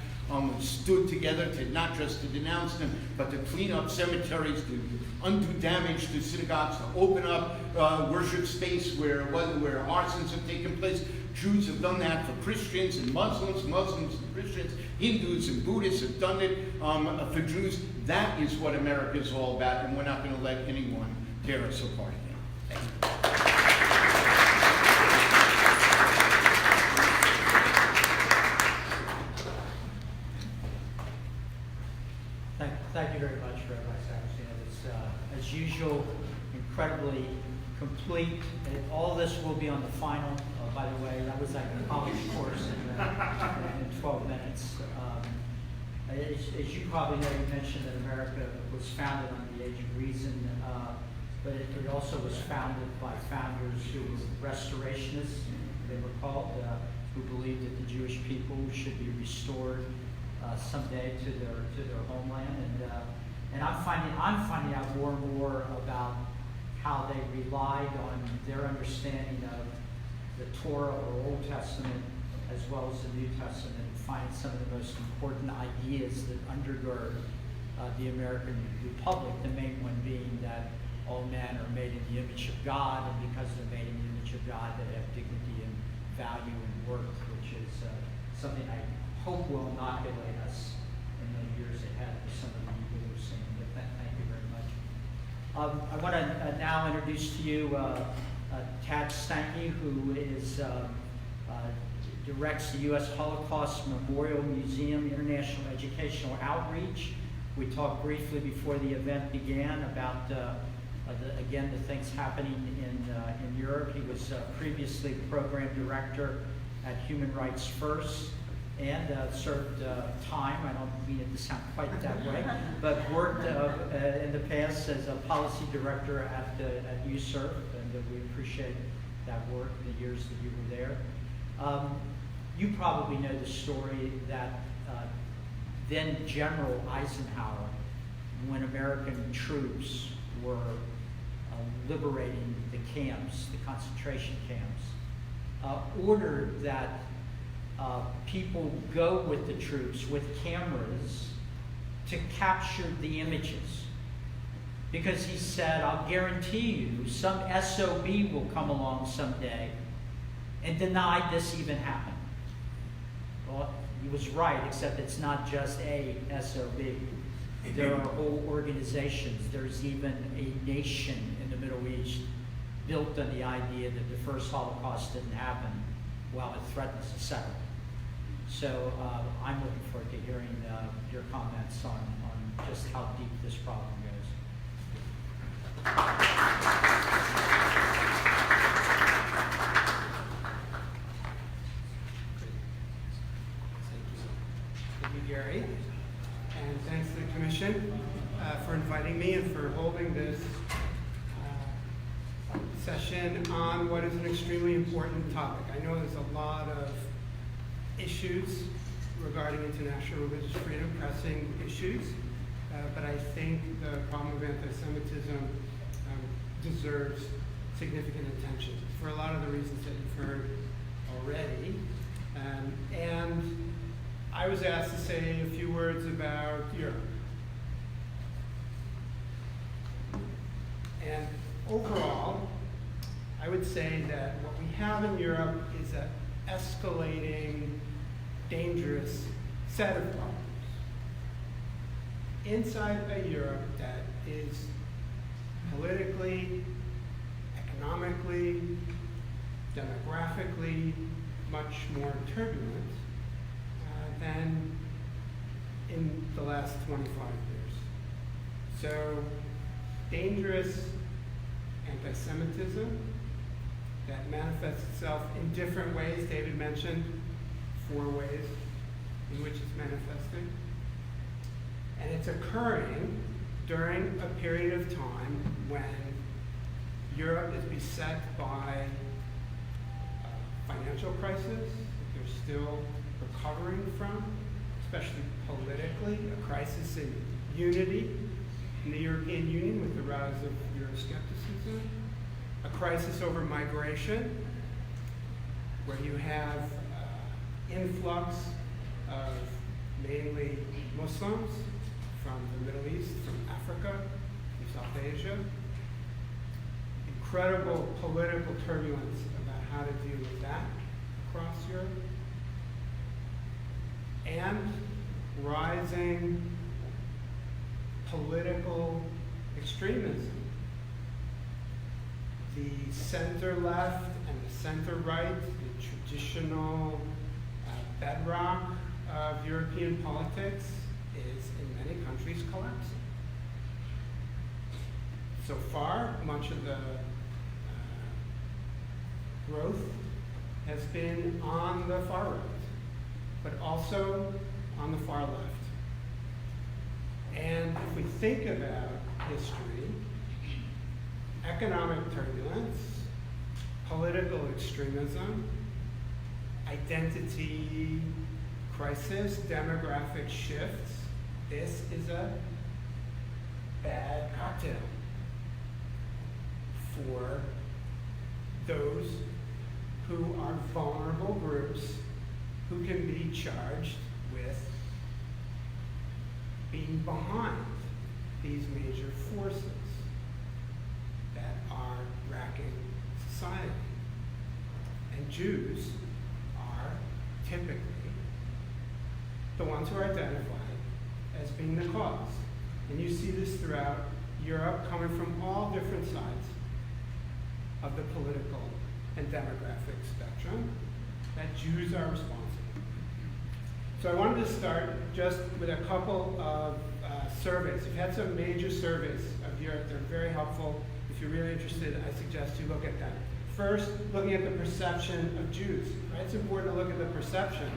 Stood together to not just to denounce them, but to clean up cemeteries, to undo damage to synagogues, to open up worship space where arsons have taken place. Jews have done that for Christians and Muslims, Muslims and Christians, Hindus and Buddhists have done it for Jews. That is what America is all about, and we're not going to let anyone tear us apart again. Thank you. Thank you very much, Rabbi Saxon. It's, as usual, incredibly complete. All this will be on the final. By the way, that was like a college course in 12 minutes. As you probably know, you mentioned that America was founded on the Age of Reason, but it also was founded by founders who were restorationists, they were called, who believed that the Jewish people should be restored someday to their homeland, and I'm finding out more and more about how they relied on their understanding of the Torah or Old Testament as well as the New Testament, and finding some of the most important ideas that undergird the American Republic. The main one being that all men are made in the image of God, and because they're made in the image of God, they have dignity and value and worth, which is something I hope will inoculate us in the years ahead with some of the evil we're seeing. But thank you very much. I want to now introduce to you Tad Stahnke, who is directs the U.S. Holocaust Memorial Museum International Educational Outreach. We talked briefly before the event began about again the things happening in Europe. He was previously program director at Human Rights First, and served time, I don't mean it to sound quite that way, but worked in the past as a policy director at USCIRF, and we appreciate that work, the years that you were there. You probably know the story that then General Eisenhower, when American troops were liberating the camps, the concentration camps, ordered that people go with the troops with cameras to capture the images. Because he said, I'll guarantee you some SOB will come along someday and deny this even happened. Well, he was right, except it's not just a SOB. There are whole organizations. There's even a nation in the Middle East built on the idea that the first Holocaust didn't happen while it threatens the second. So I'm looking forward to hearing your comments on just how deep this problem goes. Thank you, Gary. And thanks to the Commission for inviting me and for holding this session on what is an extremely important topic. I know there's a lot of issues regarding international religious freedom, pressing issues, but I think the problem of anti-Semitism deserves significant attention for a lot of the reasons that you've heard already. And I was asked to say a few words about Europe. And overall, I would say that what we have in Europe is an escalating, dangerous set of problems. Inside a Europe that is politically, economically, demographically much more turbulent than in the last 25 years. So, dangerous anti-Semitism that manifests itself in different ways. David mentioned 4 ways in which it's manifesting. And it's occurring during a period of time when Europe is beset by a financial crisis that they're still recovering from, especially politically, a crisis in unity in the European Union with the rise of Euroscepticism, a crisis over migration, where you have influx of mainly Muslims from the Middle East, from Africa, from South Asia. Incredible political turbulence about how to deal with that across Europe. And rising political extremism. The center-left and the center-right, the traditional bedrock of European politics, is in many countries collapsing. So far, much of the growth has been on the far right, but also on the far left. And if we think about history, economic turbulence, political extremism, identity crisis, demographic shifts, this is a bad cocktail for those who are vulnerable groups who can be charged with being behind these major forces that are wrecking society. And Jews are typically the ones who are identified as being the cause. And you see this throughout Europe, coming from all different sides of the political and demographic spectrum, that Jews are responsible. So I wanted to start just with a couple of surveys. We've had some major surveys of Europe. They're very helpful. If you're really interested, I suggest you look at them. First, looking at the perception of Jews. Right? It's important to look at the perception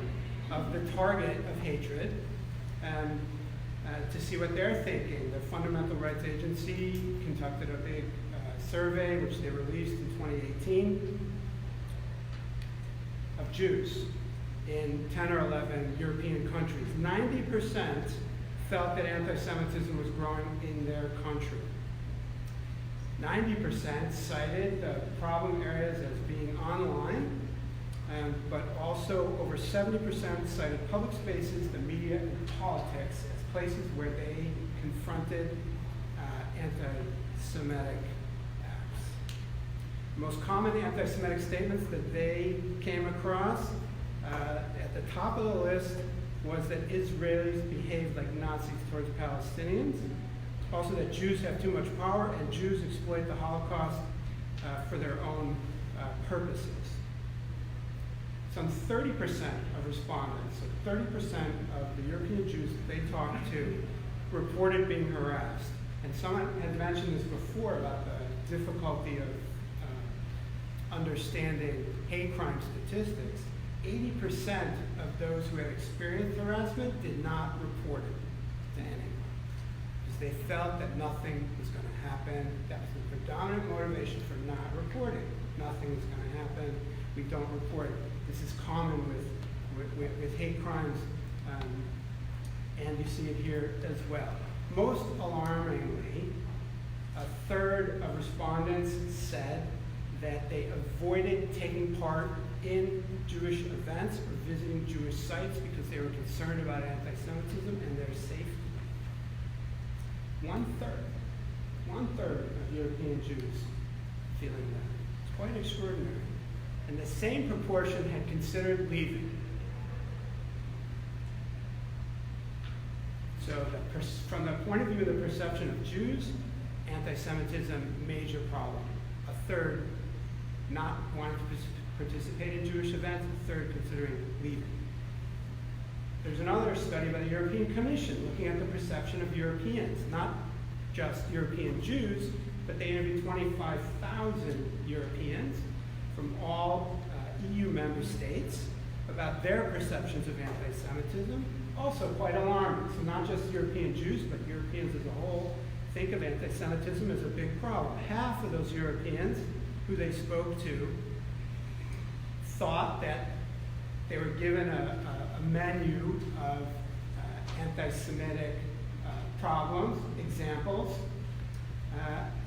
of the target of hatred and to see what they're thinking. The Fundamental Rights Agency conducted a big survey, which they released in 2018, of Jews in 10 or 11 European countries. 90% felt that anti-Semitism was growing in their country. 90% cited the problem areas as being online, but also over 70% cited public spaces, the media, and politics as places where they confronted anti-Semitic acts. The most common anti-Semitic statements that they came across at the top of the list was that Israelis behaved like Nazis towards Palestinians, also that Jews have too much power and Jews exploit the Holocaust for their own purposes. Some 30% of respondents, so 30% of the European Jews that they talked to reported being harassed. And someone had mentioned this before about the difficulty of understanding hate crime statistics. 80% of those who had experienced harassment did not report it to anyone, because they felt that nothing was going to happen. That was the predominant motivation for not reporting. Nothing is going to happen. We don't report it. This is common with hate crimes, and you see it here as well. Most alarmingly, a third of respondents said that they avoided taking part in Jewish events or visiting Jewish sites because they were concerned about anti-Semitism and their safety. One third of European Jews feeling that. It's quite extraordinary. And the same proportion had considered leaving. So from the point of view of the perception of Jews, anti-Semitism, major problem. A third not wanting to participate in Jewish events, a third considering leaving. There's another study by the European Commission looking at the perception of Europeans, not just European Jews, but they interviewed 25,000 Europeans from all EU member states about their perceptions of anti-Semitism, also quite alarming. So not just European Jews, but Europeans as a whole think of anti-Semitism as a big problem. Half of those Europeans who they spoke to thought that they were given a menu of anti-Semitic problems, examples,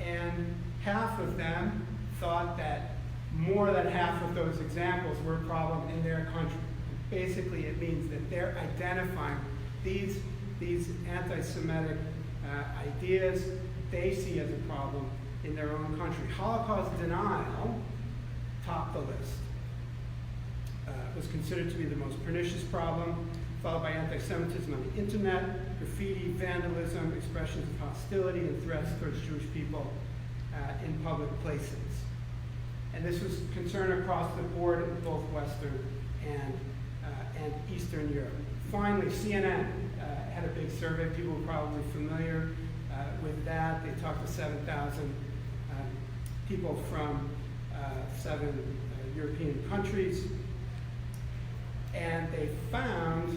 and half of them thought that more than half of those examples were a problem in their country. Basically, it means that they're identifying these anti-Semitic ideas they see as a problem in their own country. Holocaust denial topped the list. Was considered to be the most pernicious problem, followed by anti-Semitism on the internet, graffiti, vandalism, expressions of hostility, and threats towards Jewish people in public places. And this was concern across the board in both Western and Eastern Europe. Finally, CNN had a big survey. People were probably familiar with that. They talked to 7,000 people from 7 European countries. And they found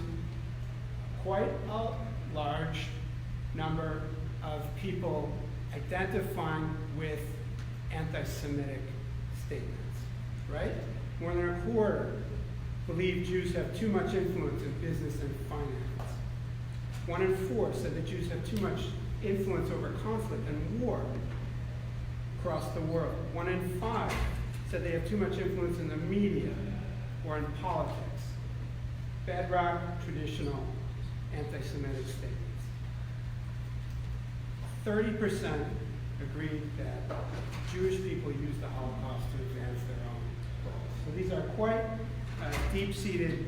quite a large number of people identifying with anti-Semitic statements, right? More than a quarter believe Jews have too much influence in business and finance. 1 in 4 said that Jews have too much influence over conflict and war across the world. 1 in 5 said they have too much influence in the media or in politics. Bedrock, traditional anti-Semitic statements. 30% agreed that Jewish people use the Holocaust to advance their own goals. So these are quite deep-seated,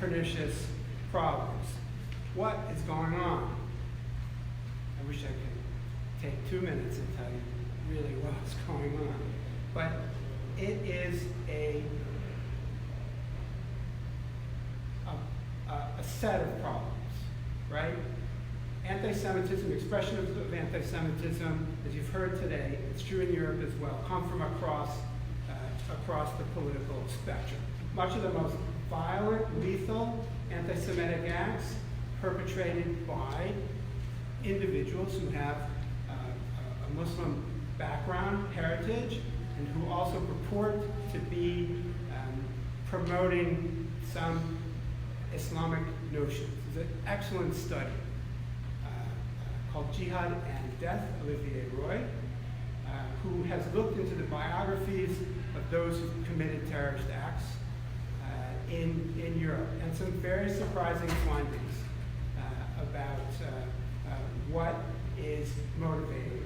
pernicious problems. What is going on? I wish I could take 2 minutes and tell you really what's going on. But it is a set of problems, right? Anti-Semitism, expression of anti-Semitism, as you've heard today, it's true in Europe as well, come from across the political spectrum. Much of the most violent, lethal, anti-Semitic acts perpetrated by individuals who have a Muslim background, heritage, and who also purport to be promoting some Islamic notions. It's an excellent study called Jihad and Death, Olivier Roy, who has looked into the biographies of those who committed terrorist acts in Europe, and some very surprising findings about what is motivating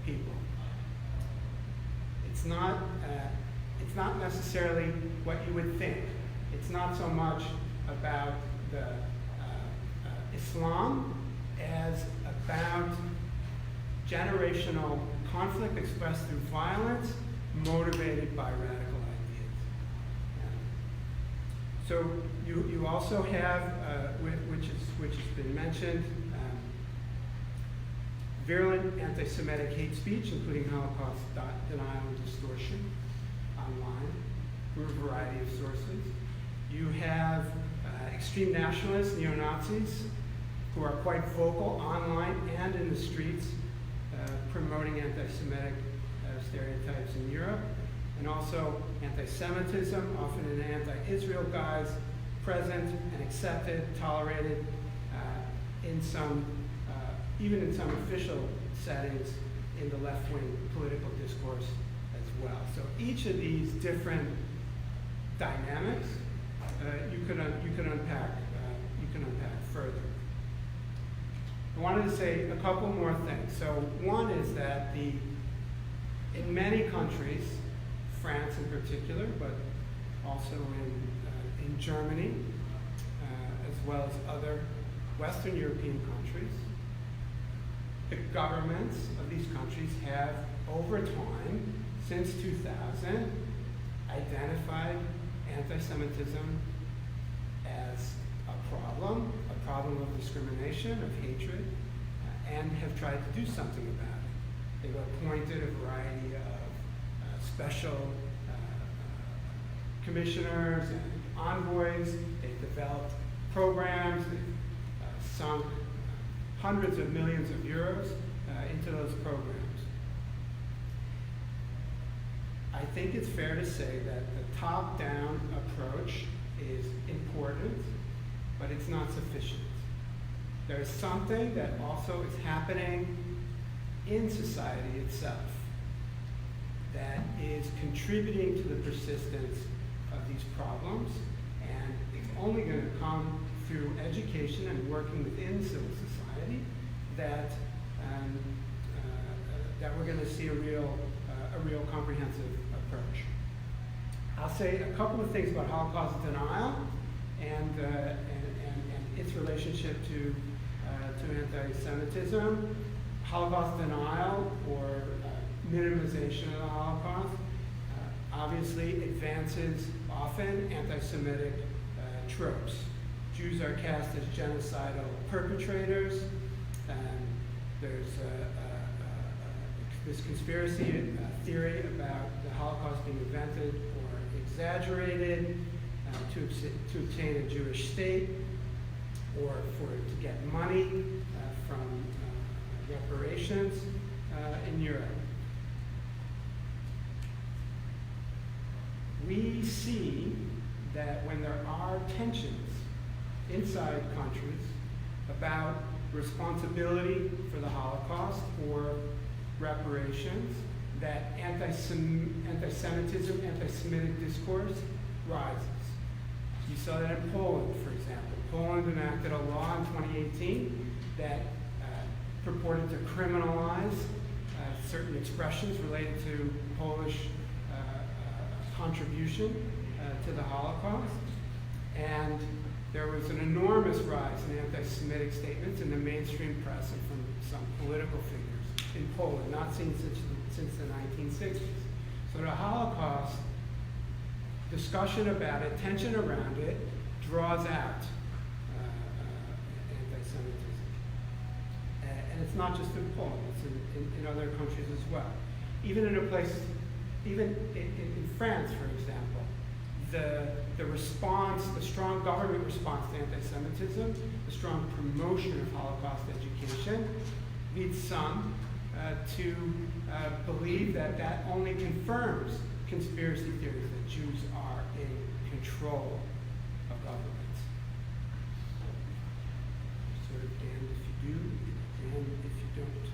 people. It's not necessarily what you would think. It's not so much about the Islam as about generational conflict expressed through violence, motivated by radical ideas. So you also have, which has been mentioned, virulent anti-Semitic hate speech, including Holocaust denial and distortion online through a variety of sources. You have extreme nationalists, neo-Nazis, who are quite vocal online and in the streets, promoting anti-Semitic stereotypes in Europe, and also anti-Semitism, often in an anti-Israel guise, present and accepted, tolerated in some, even in some official settings in the left-wing political discourse as well. So each of these different dynamics you can unpack further. I wanted to say a couple more things. So one is that in many countries, France in particular, but also in Germany, as well as other Western European countries, the governments of these countries have, over time, since 2000, identified anti-Semitism as a problem of discrimination, of hatred, and have tried to do something about it. They've appointed a variety of special commissioners and envoys. They've developed programs. They've sunk hundreds of millions of euros into those programs. I think it's fair to say that the top-down approach is important, but it's not sufficient. There's something that also is happening in society itself that is contributing to the persistence of these problems, and it's only going to come through education and working within civil society that we're going to see a real comprehensive approach. I'll say a couple of things about Holocaust denial and its relationship to anti-Semitism. Holocaust denial, or minimization of the Holocaust, obviously advances often anti-Semitic tropes. Jews are cast as genocidal perpetrators. There's this conspiracy theory about the Holocaust being invented or exaggerated to obtain a Jewish state, or to get money from reparations in Europe. We see that when there are tensions inside countries about responsibility for the Holocaust or reparations, that anti-Semitism, anti-Semitic discourse rises. You saw that in Poland, for example. Poland enacted a law in 2018 that purported to criminalize certain expressions related to Polish contribution to the Holocaust. And there was an enormous rise in anti-Semitic statements in the mainstream press and from some political figures in Poland, not seen since the 1960s. So the Holocaust, discussion about it, tension around it, draws out anti-Semitism. And it's not just in Poland, it's in other countries as well. Even in France, for example, the response, the strong government response to anti-Semitism, the strong promotion of Holocaust education, leads some to believe that that only confirms conspiracy theories that Jews are in control of governments. Sort of damned if you do, damned if you don't.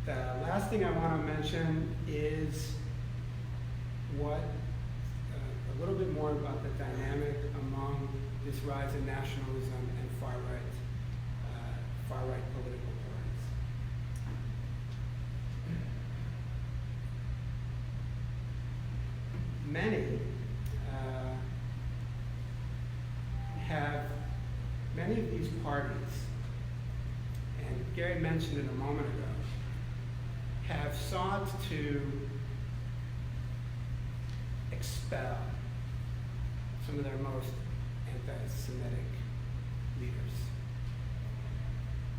The last thing I want to mention is what a little bit more about the dynamic among this rise in nationalism and far right political parties. Many of these parties, and Gary mentioned it a moment ago, have sought to expel some of their most anti-Semitic leaders.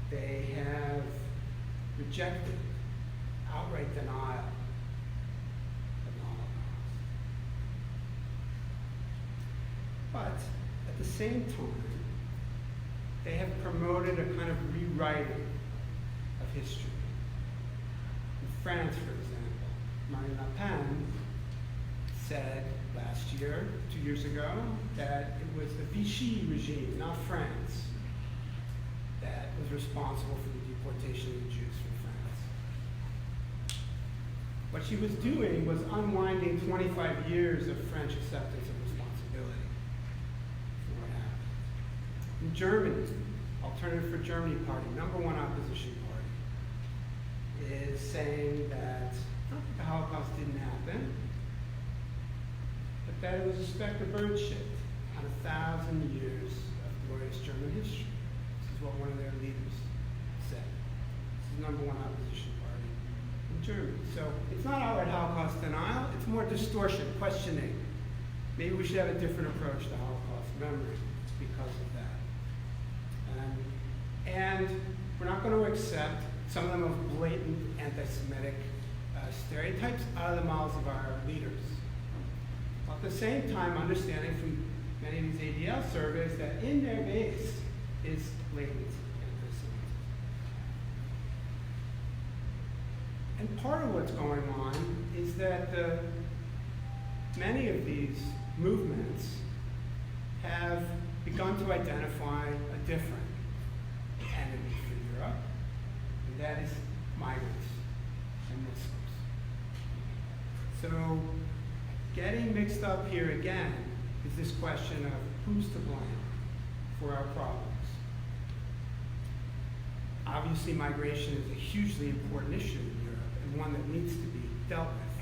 They have rejected outright denial of the Holocaust. But at the same time, they have promoted a kind of rewriting of history. In France, for example, Marine Le Pen said last year, 2 years ago, that it was the Vichy regime, not France, that was responsible for the deportation of the Jews from France. What she was doing was unwinding 25 years of French acceptance of responsibility for what happened. In Germany, Alternative for Germany Party, #1 opposition party, is saying that not that the Holocaust didn't happen, but that it was a speck of bird shit on 1,000 years of glorious German history. This is what one of their leaders said. This is #1 opposition party in Germany. So it's not outright Holocaust denial, it's more distortion, questioning. Maybe we should have a different approach to Holocaust memory because of that. And we're not going to accept some of them of blatant anti-Semitic stereotypes out of the mouths of our leaders. While at the same time understanding from many of these ADL surveys that in their base is blatant anti-Semitism. And part of what's going on is that many of these movements have begun to identify a different enemy for Europe, and that is migrants and Muslims. So getting mixed up here again is this question of who's to blame for our problems. Obviously, migration is a hugely important issue in Europe and one that needs to be dealt with,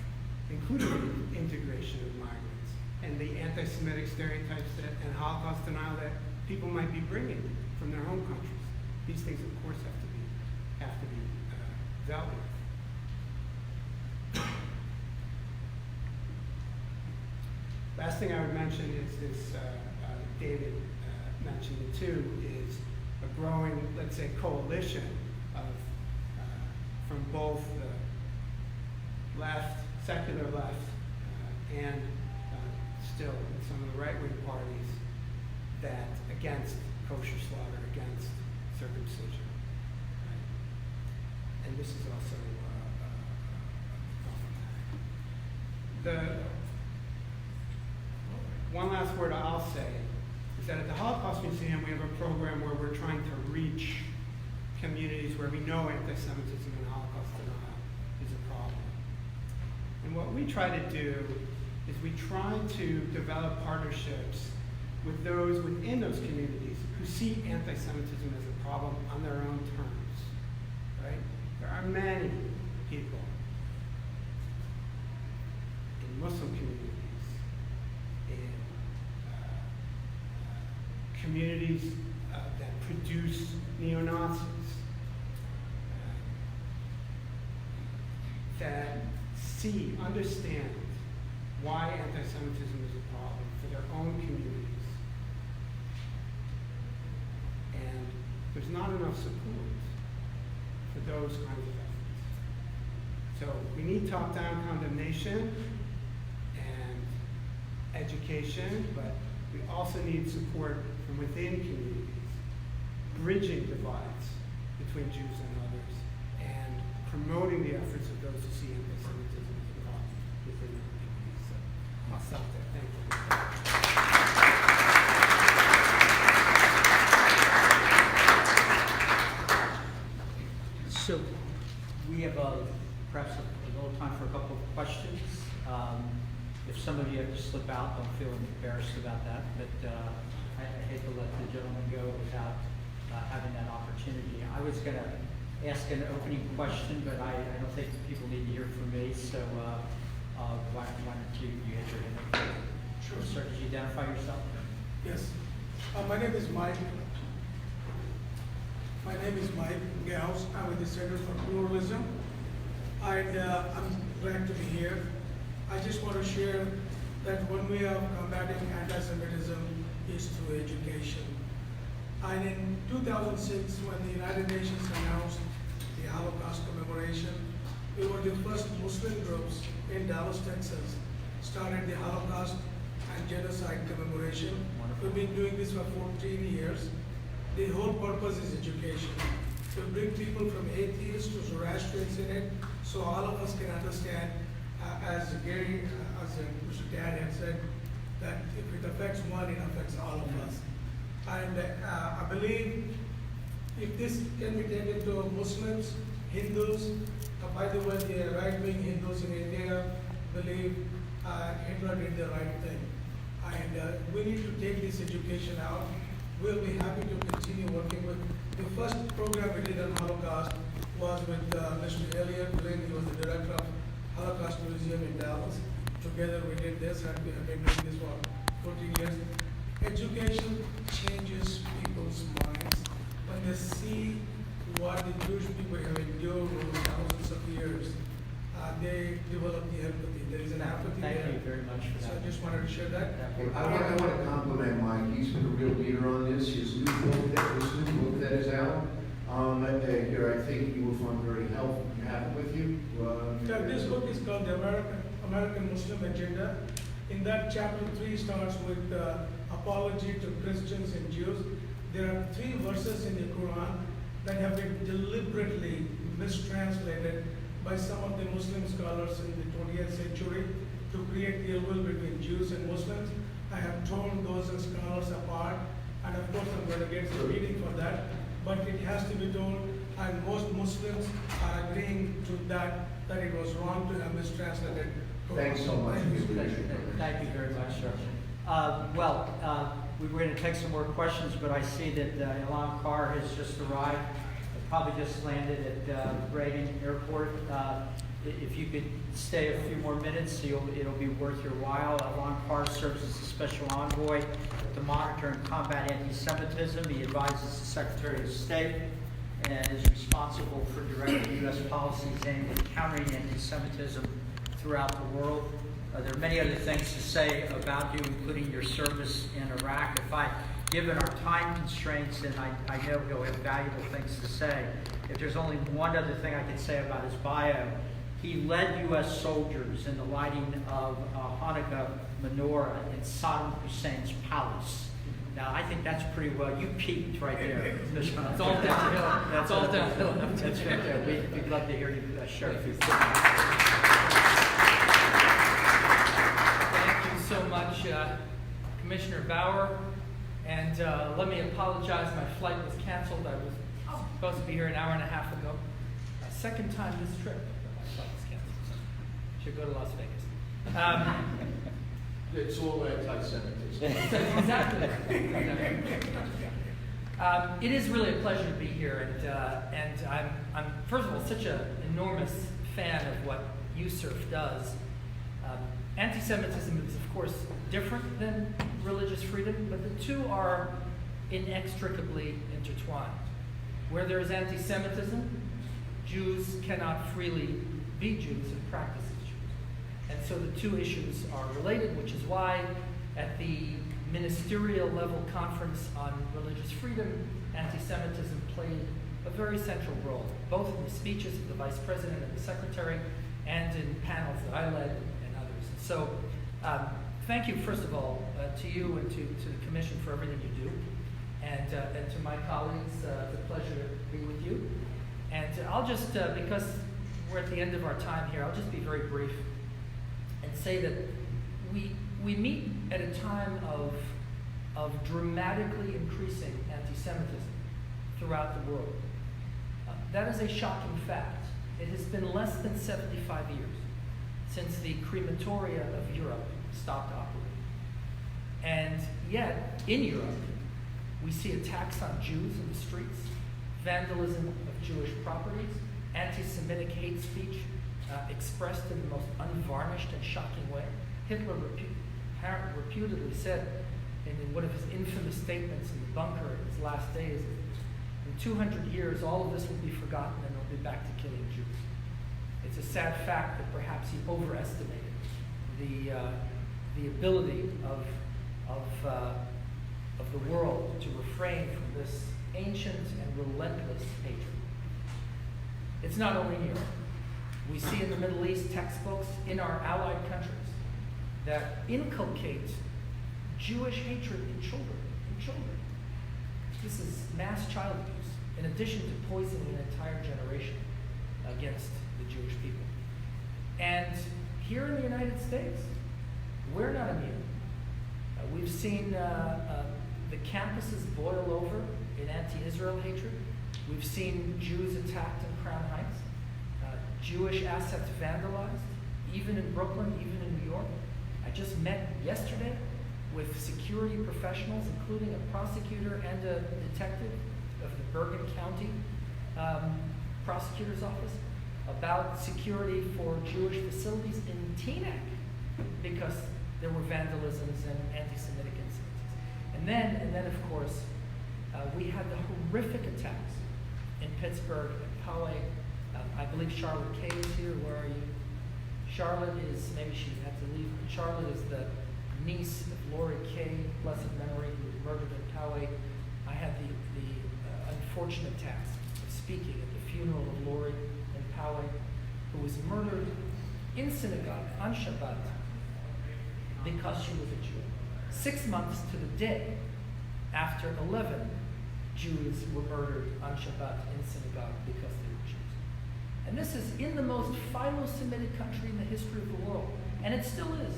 including the integration of migrants and the anti-Semitic stereotypes and Holocaust denial that people might be bringing from their home countries. These things, of course, have to be dealt with. Last thing I would mention is David mentioned it too, is a growing, let's say, coalition of from both the left, secular left, and still in some of the right-wing parties that against kosher slaughter, against circumcision. Right? And this is also problematic. One last word I'll say is that at the Holocaust Museum we have a program where we're trying to reach communities where we know anti-Semitism and Holocaust denial is a problem. And what we try to do is we try to develop partnerships with those within those communities who see anti-Semitism as a problem on their own terms, right? There are many people in Muslim communities, in communities that produce neo-Nazis, that understand why anti-Semitism is a problem for their own communities. And there's not enough support for those kinds of efforts. So we need top-down condemnation and education, but we also need support from within communities, bridging divides between Jews and others, and promoting the efforts of those who see anti-Semitism as a problem within their communities. So I'll stop there. Thank you. So we have perhaps a little time for a couple of questions. If some of you have to slip out, don't feel embarrassed about that, but I hate to let the gentleman go without having that opportunity. I was going to ask an opening question, but I don't think people need to hear from me, so why don't you get your hand up? Sure. Sir, could you identify yourself? Yes. My name is Mike. My name is Mike Gauss. I'm with the Center for Pluralism. And I'm glad to be here. I just want to share that one way of combating anti-Semitism is through education. And in 2006, when the United Nations announced the Holocaust commemoration, we were the first Muslim groups in Dallas, Texas, started the Holocaust and Genocide commemoration. We've been doing this for 14 years. The whole purpose is education. To bring people from atheists to Zoroastrians in it, so all of us can understand, as Gary, as Mr. Dad had said, that if it affects one, it affects all of us. And I believe if this can be taken to Muslims, Hindus, by the way, the right-wing Hindus in India believe Hitler did the right thing. And we need to take this education out. We'll be happy to continue working with. The first program we did on Holocaust was with Mr. Elliott when he was the director of Holocaust Museum in Dallas. Together we did this, and we have been doing this for 14 years. Education changes people's minds. When they see what the Jewish people have endured over thousands of years, they develop the empathy. There is an empathy there. Thank you very much for that. So I just wanted to share that. I want to compliment Mike. He's been a real leader on this. His new book that is out. Here, I think you will find very helpful. You have it with you. This book is called The American Muslim Agenda. In that, chapter 3 starts with apology to Christians and Jews. There are 3 verses in the Quran that have been deliberately mistranslated by some of the Muslim scholars in the 20th century to create ill will between Jews and Muslims. I have torn those scholars apart, and of course I'm going to get some reading for that, but it has to be told, and most Muslims are agreeing to that it was wrong to have mistranslated. Thanks so much. Thank you very much, sir. We were going to take some more questions, but I see that Elan Carr has just arrived. Probably just landed at Reagan Airport. If you could stay a few more minutes, it'll be worth your while. Elan Carr serves as a special envoy to monitor and combat anti-Semitism. He advises the Secretary of State and is responsible for directing U.S. policies aimed at countering anti-Semitism throughout the world. There are many other things to say about you, including your service in Iraq. Given our time constraints, and I know he'll have valuable things to say, if there's only one other thing I can say about his bio, he led U.S. soldiers in the lighting of Hanukkah menorah in Saddam Hussein's palace. Now, I think that's pretty well, you peaked right there. It's all downhill. That's all downhill. That's right there. We'd love to hear you share a few things. Thank you so much, Commissioner Bauer. And let me apologize, my flight was canceled. I was supposed to be here an hour and a half ago. Second time this trip, my flight was canceled. Should go to Las Vegas. It's all anti-Semitism. Exactly. It is really a pleasure to be here, and I'm first of all such an enormous fan of what USCIRF does. Anti-Semitism is, of course, different than religious freedom, but the two are inextricably intertwined. Where there is anti-Semitism, Jews cannot freely be Jews and practice as Jews. And so the two issues are related, which is why at the ministerial level conference on religious freedom, anti-Semitism played a very central role, both in the speeches of the Vice President and the Secretary, and in panels that I led and others. So thank you, first of all, to you and to the Commission for everything you do. And to my colleagues, it's a pleasure to be with you. And I'll just, because we're at the end of our time here, I'll just be very brief and say that we meet at a time of dramatically increasing anti-Semitism throughout the world. That is a shocking fact. It has been less than 75 years since the crematoria of Europe stopped operating. And yet, in Europe, we see attacks on Jews in the streets, vandalism of Jewish properties, anti-Semitic hate speech expressed in the most unvarnished and shocking way. Hitler reputedly said in one of his infamous statements in the bunker in his last days, in 200 years, all of this will be forgotten and they'll be back to killing Jews. It's a sad fact that perhaps he overestimated the ability of the world to refrain from this ancient and relentless hatred. It's not only here. We see in the Middle East textbooks in our allied countries that inculcate Jewish hatred in children. This is mass child abuse, in addition to poisoning an entire generation against the Jewish people. And here in the United States, we're not immune. We've seen the campuses boil over in anti-Israel hatred. We've seen Jews attacked in Crown Heights, Jewish assets vandalized, even in Brooklyn, even in New York. I just met yesterday with security professionals, including a prosecutor and a detective of the Bergen County prosecutor's office, about security for Jewish facilities in Teaneck because there were vandalisms and anti-Semitic incidences. And then of course, we had the horrific attacks in Pittsburgh and Poway. I believe Charlotte Kay is here. Where are you? Charlotte is, maybe she had to leave. Charlotte is the niece of Lori Kay, blessed memory, who was murdered in Poway. I had the unfortunate task of speaking at the funeral of Lori in Poway, who was murdered in synagogue on Shabbat because she was a Jew. 6 months to the day after 11 Jews were murdered on Shabbat in synagogue because they were Jews. And this is in the most philo-Semitic country in the history of the world. And it still is.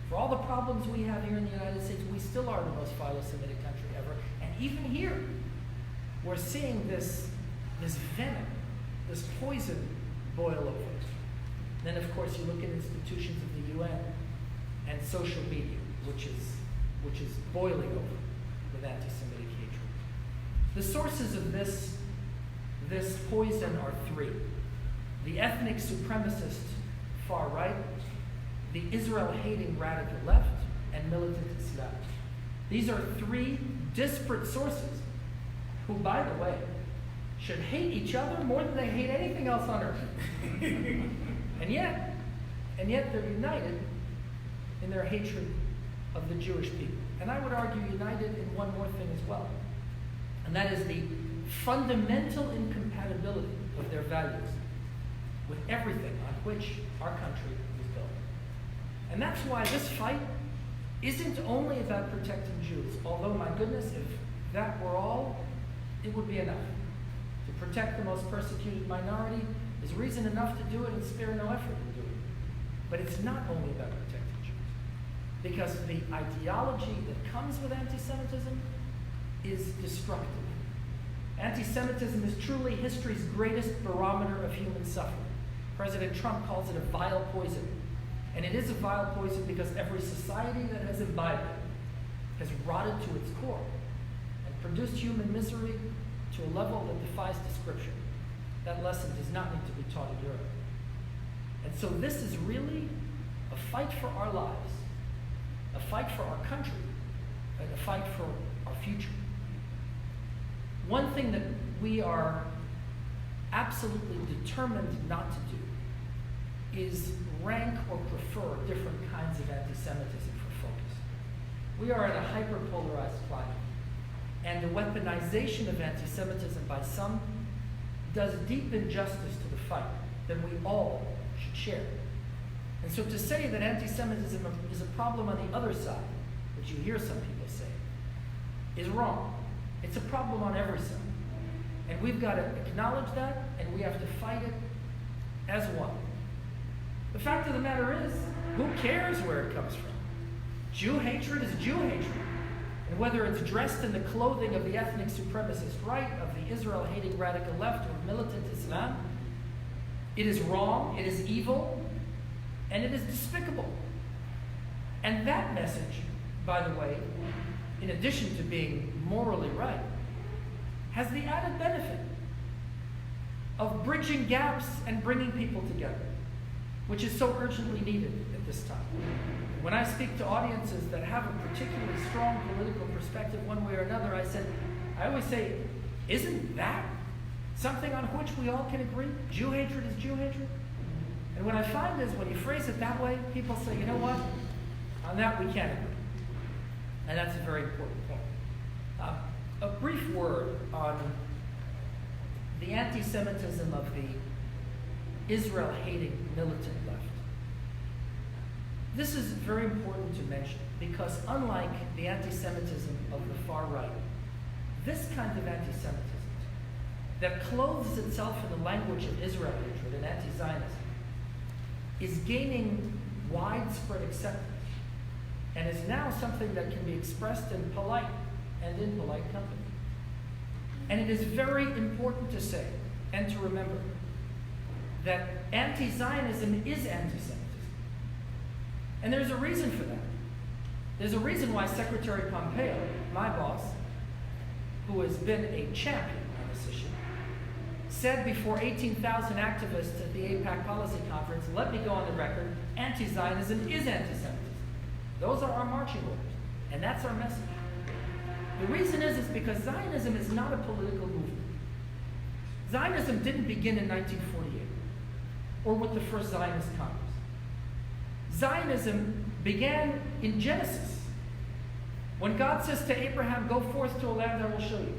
For all the problems we have here in the United States, we still are the most philo-Semitic country ever. And even here, we're seeing this venom, this poison boil over. Then, of course, you look at institutions of the UN and social media, which is boiling over with anti-Semitic hatred. The sources of this poison are three: the ethnic supremacist far right, the Israel-hating radical left, and militant Islam. These are three disparate sources who, by the way, should hate each other more than they hate anything else on earth. and yet they're united in their hatred of the Jewish people. And I would argue united in one more thing as well, and that is the fundamental incompatibility of their values with everything on which our country was built. And that's why this fight isn't only about protecting Jews, although, my goodness, if that were all, it would be enough. To protect the most persecuted minority is reason enough to do it and spare no effort in doing it. But it's not only about protecting Jews, because the ideology that comes with anti-Semitism is destructive. Anti-Semitism is truly history's greatest barometer of human suffering. President Trump calls it a vile poison. And it is a vile poison because every society that has imbibed it has rotted to its core and produced human misery to a level that defies description. That lesson does not need to be taught in Europe. And so this is really a fight for our lives, a fight for our country, and a fight for our future. One thing that we are absolutely determined not to do is rank or prefer different kinds of anti-Semitism for focus. We are in a hyper-polarized climate, and the weaponization of anti-Semitism by some does deep injustice to the fight that we all should share. And so to say that anti-Semitism is a problem on the other side, which you hear some people say, is wrong. It's a problem on every side. And we've got to acknowledge that, and we have to fight it as one. The fact of the matter is, who cares where it comes from? Jew hatred is Jew hatred. And whether it's dressed in the clothing of the ethnic supremacist right, of the Israel-hating radical left, or militant Islam, it is wrong, it is evil, and it is despicable. And that message, by the way, in addition to being morally right, has the added benefit of bridging gaps and bringing people together, which is so urgently needed at this time. When I speak to audiences that have a particularly strong political perspective one way or another, I always say, isn't that something on which we all can agree? Jew hatred is Jew hatred? And what I find is when you phrase it that way, people say, you know what? On that we can't agree. And that's a very important point. A brief word on the anti-Semitism of the Israel-hating militant left. This is very important to mention because unlike the anti-Semitism of the far right, this kind of anti-Semitism that clothes itself in the language of Israel hatred and anti-Zionism is gaining widespread acceptance and is now something that can be expressed in polite and impolite company. And it is very important to say and to remember that anti-Zionism is anti-Semitism. And there's a reason for that. There's a reason why Secretary Pompeo, my boss, who has been a champion on this issue, said before 18,000 activists at the AIPAC Policy Conference, let me go on the record, anti-Zionism is anti-Semitism. Those are our marching orders, and that's our message. The reason is because Zionism is not a political movement. Zionism didn't begin in 1948, or with the first Zionist Congress. Zionism began in Genesis, when God says to Abraham, go forth to a land I will show you.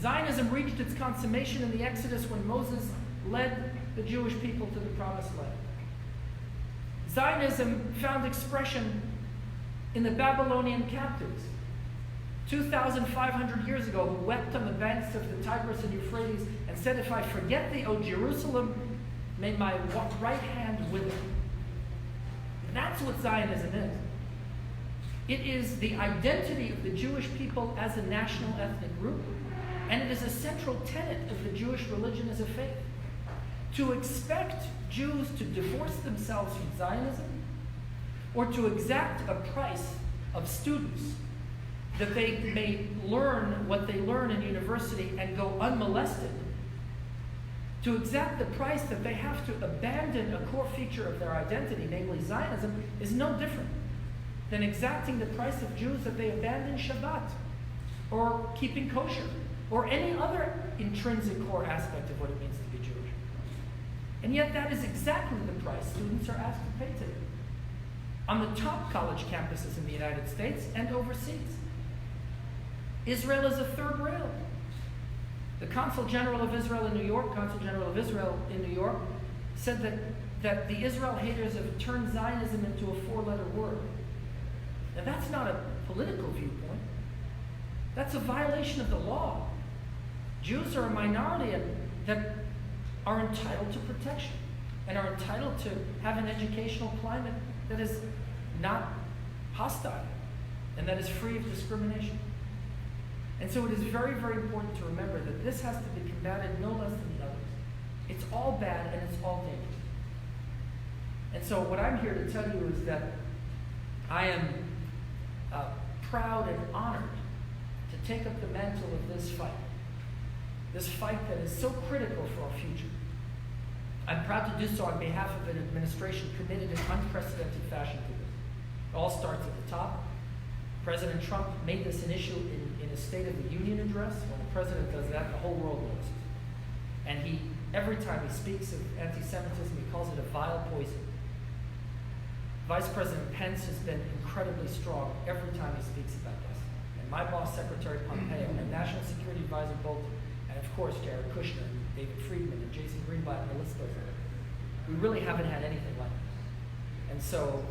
Zionism reached its consummation in the Exodus when Moses led the Jewish people to the Promised Land. Zionism found expression in the Babylonian captives, 2,500 years ago, who wept on the banks of the Tigris and Euphrates and said, if I forget thee, O Jerusalem, may my right hand wither. That's what Zionism is. It is the identity of the Jewish people as a national ethnic group, and it is a central tenet of the Jewish religion as a faith. To expect Jews to divorce themselves from Zionism, or to exact a price of students that they may learn what they learn in university and go unmolested, to exact the price that they have to abandon a core feature of their identity, namely Zionism, is no different than exacting the price of Jews that they abandon Shabbat, or keeping kosher, or any other intrinsic core aspect of what it means to be Jewish. And yet that is exactly the price students are asked to pay today on the top college campuses in the United States and overseas. Israel is a third rail. The Consul General of Israel in New York, said that the Israel haters have turned Zionism into a four-letter word. Now that's not a political viewpoint. That's a violation of the law. Jews are a minority that are entitled to protection and are entitled to have an educational climate that is not hostile and that is free of discrimination. And so it is very, very important to remember that this has to be combated no less than the others. It's all bad and it's all dangerous. And so what I'm here to tell you is that I am proud and honored to take up the mantle of this fight that is so critical for our future. I'm proud to do so on behalf of an administration committed in unprecedented fashion to this. It all starts at the top. President Trump made this an issue in his State of the Union address. When the president does that, the whole world notices. And every time he speaks of anti-Semitism, he calls it a vile poison. Vice President Pence has been incredibly strong every time he speaks about this. And my boss, Secretary Pompeo, and National Security Advisor Bolton, and of course Jared Kushner, and David Friedman, and Jason Greenblatt, and the list goes on. really haven't had anything like it. And so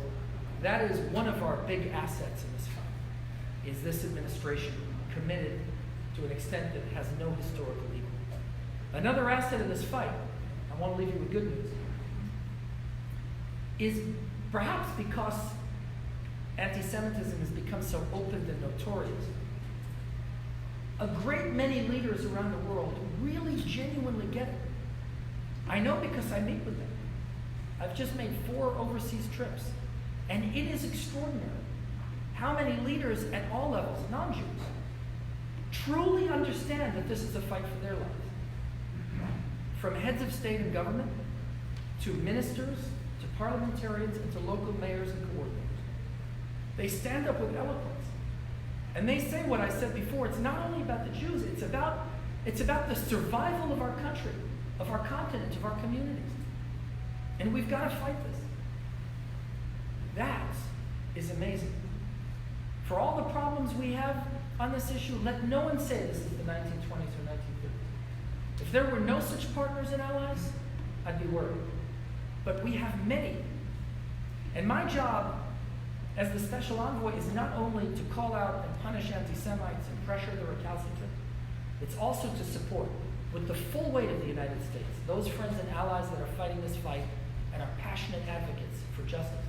that is one of our big assets in this fight, is this administration committed to an extent that has no historical equal. Another asset in this fight, I want to leave you with good news, is perhaps because anti-Semitism has become so open and notorious, a great many leaders around the world really genuinely get it. I know because I meet with them. I've just made 4 overseas trips, and it is extraordinary how many leaders at all levels, non-Jews, truly understand that this is a fight for their lives. From heads of state and government, to ministers, to parliamentarians, and to local mayors and coordinators. They stand up with eloquence. And they say what I said before, it's not only about the Jews, it's about the survival of our country, of our continent, of our communities. And we've got to fight this. That is amazing. For all the problems we have on this issue, let no one say this is the 1920s or 1930s. If there were no such partners and allies, I'd be worried. But we have many. And my job as the Special Envoy is not only to call out and punish anti-Semites and pressure the recalcitrant, it's also to support, with the full weight of the United States, those friends and allies that are fighting this fight and are passionate advocates for justice.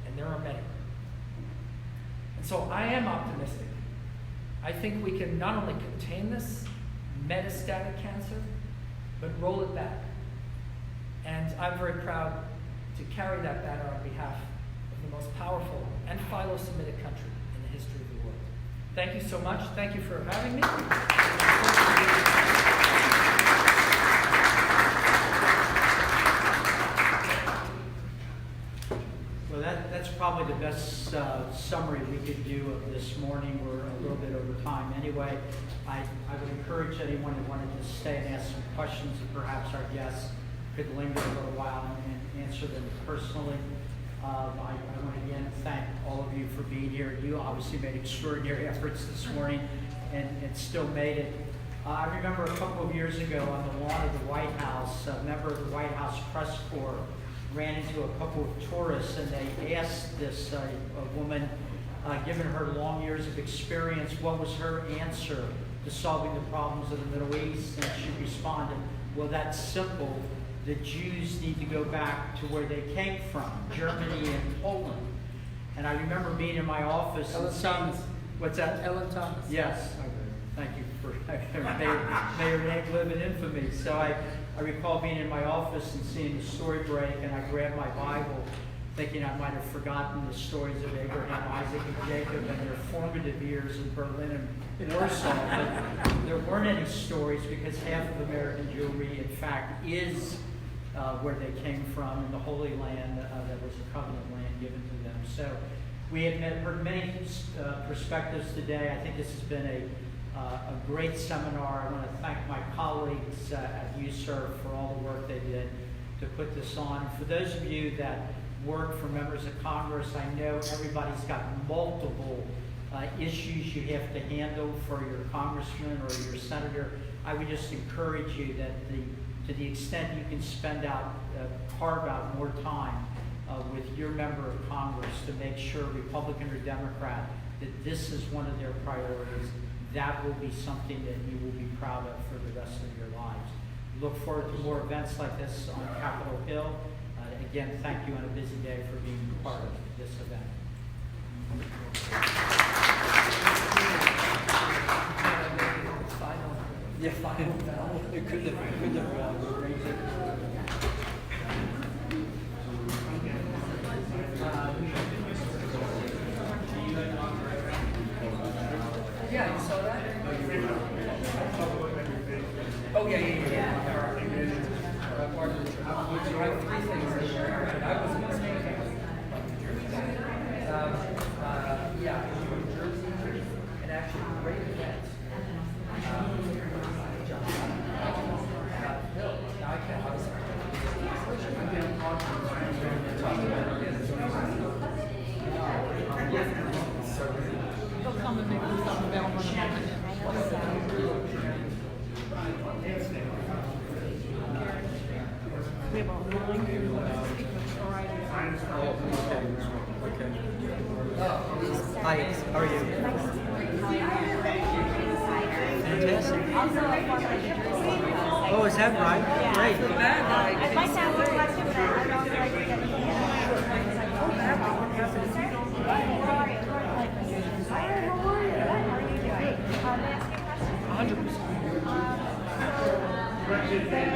And there are many. And so I am optimistic. I think we can not only contain this metastatic cancer, but roll it back. And I'm very proud to carry that banner on behalf of the most powerful and philo-Semitic country in the history of the world. Thank you so much. Thank you for having me. Well, that's probably the best summary we could do of this morning. We're a little bit over time anyway. I would encourage anyone who wanted to stay and ask some questions, and perhaps our guests could linger a little while and answer them personally. I want to again thank all of you for being here. You obviously made extraordinary efforts this morning and still made it. I remember a couple of years ago on the lawn of the White House, a member of the White House press corps ran into a couple of tourists, and they asked this a woman, given her long years of experience, what was her answer to solving the problems of the Middle East, and she responded, well, that's simple. The Jews need to go back to where they came from, Germany and Poland. And I remember being in my office and seeing, what's that? Elan Thomas. Yes. Thank you for may your name live in infamy. So I recall being in my office and seeing the story break, and I grabbed my Bible, thinking I might have forgotten the stories of Abraham, Isaac, and Jacob and their formative years in Berlin and Warsaw. But there weren't any stories because half of American Jewry, in fact, is where they came from in the Holy Land that was a covenant land given to them. So we have heard many perspectives today. I think this has been a great seminar. I want to thank my colleagues at USCIRF for all the work they did to put this on. For those of you that work for members of Congress, I know everybody's got multiple issues you have to handle for your congressman or your senator. I would just encourage you that to the extent you can carve out more time with your member of Congress to make sure, Republican or Democrat, that this is one of their priorities. That will be something that you will be proud of for the rest of your lives. Look forward to more events like this on Capitol Hill. Again, thank you on a busy day for being part of this event. It could have raised it. Yeah, you saw that? Oh, yeah. I have 3 things to share. I was mistaken. Yeah, New Jersey, and actually great event. They'll come and make this on the Belmont. We have a line here to speak with, all right? Hi, how are you? Fantastic. Oh, is that right? Great. I'd like to have a question, but I don't feel like we're getting to $100%.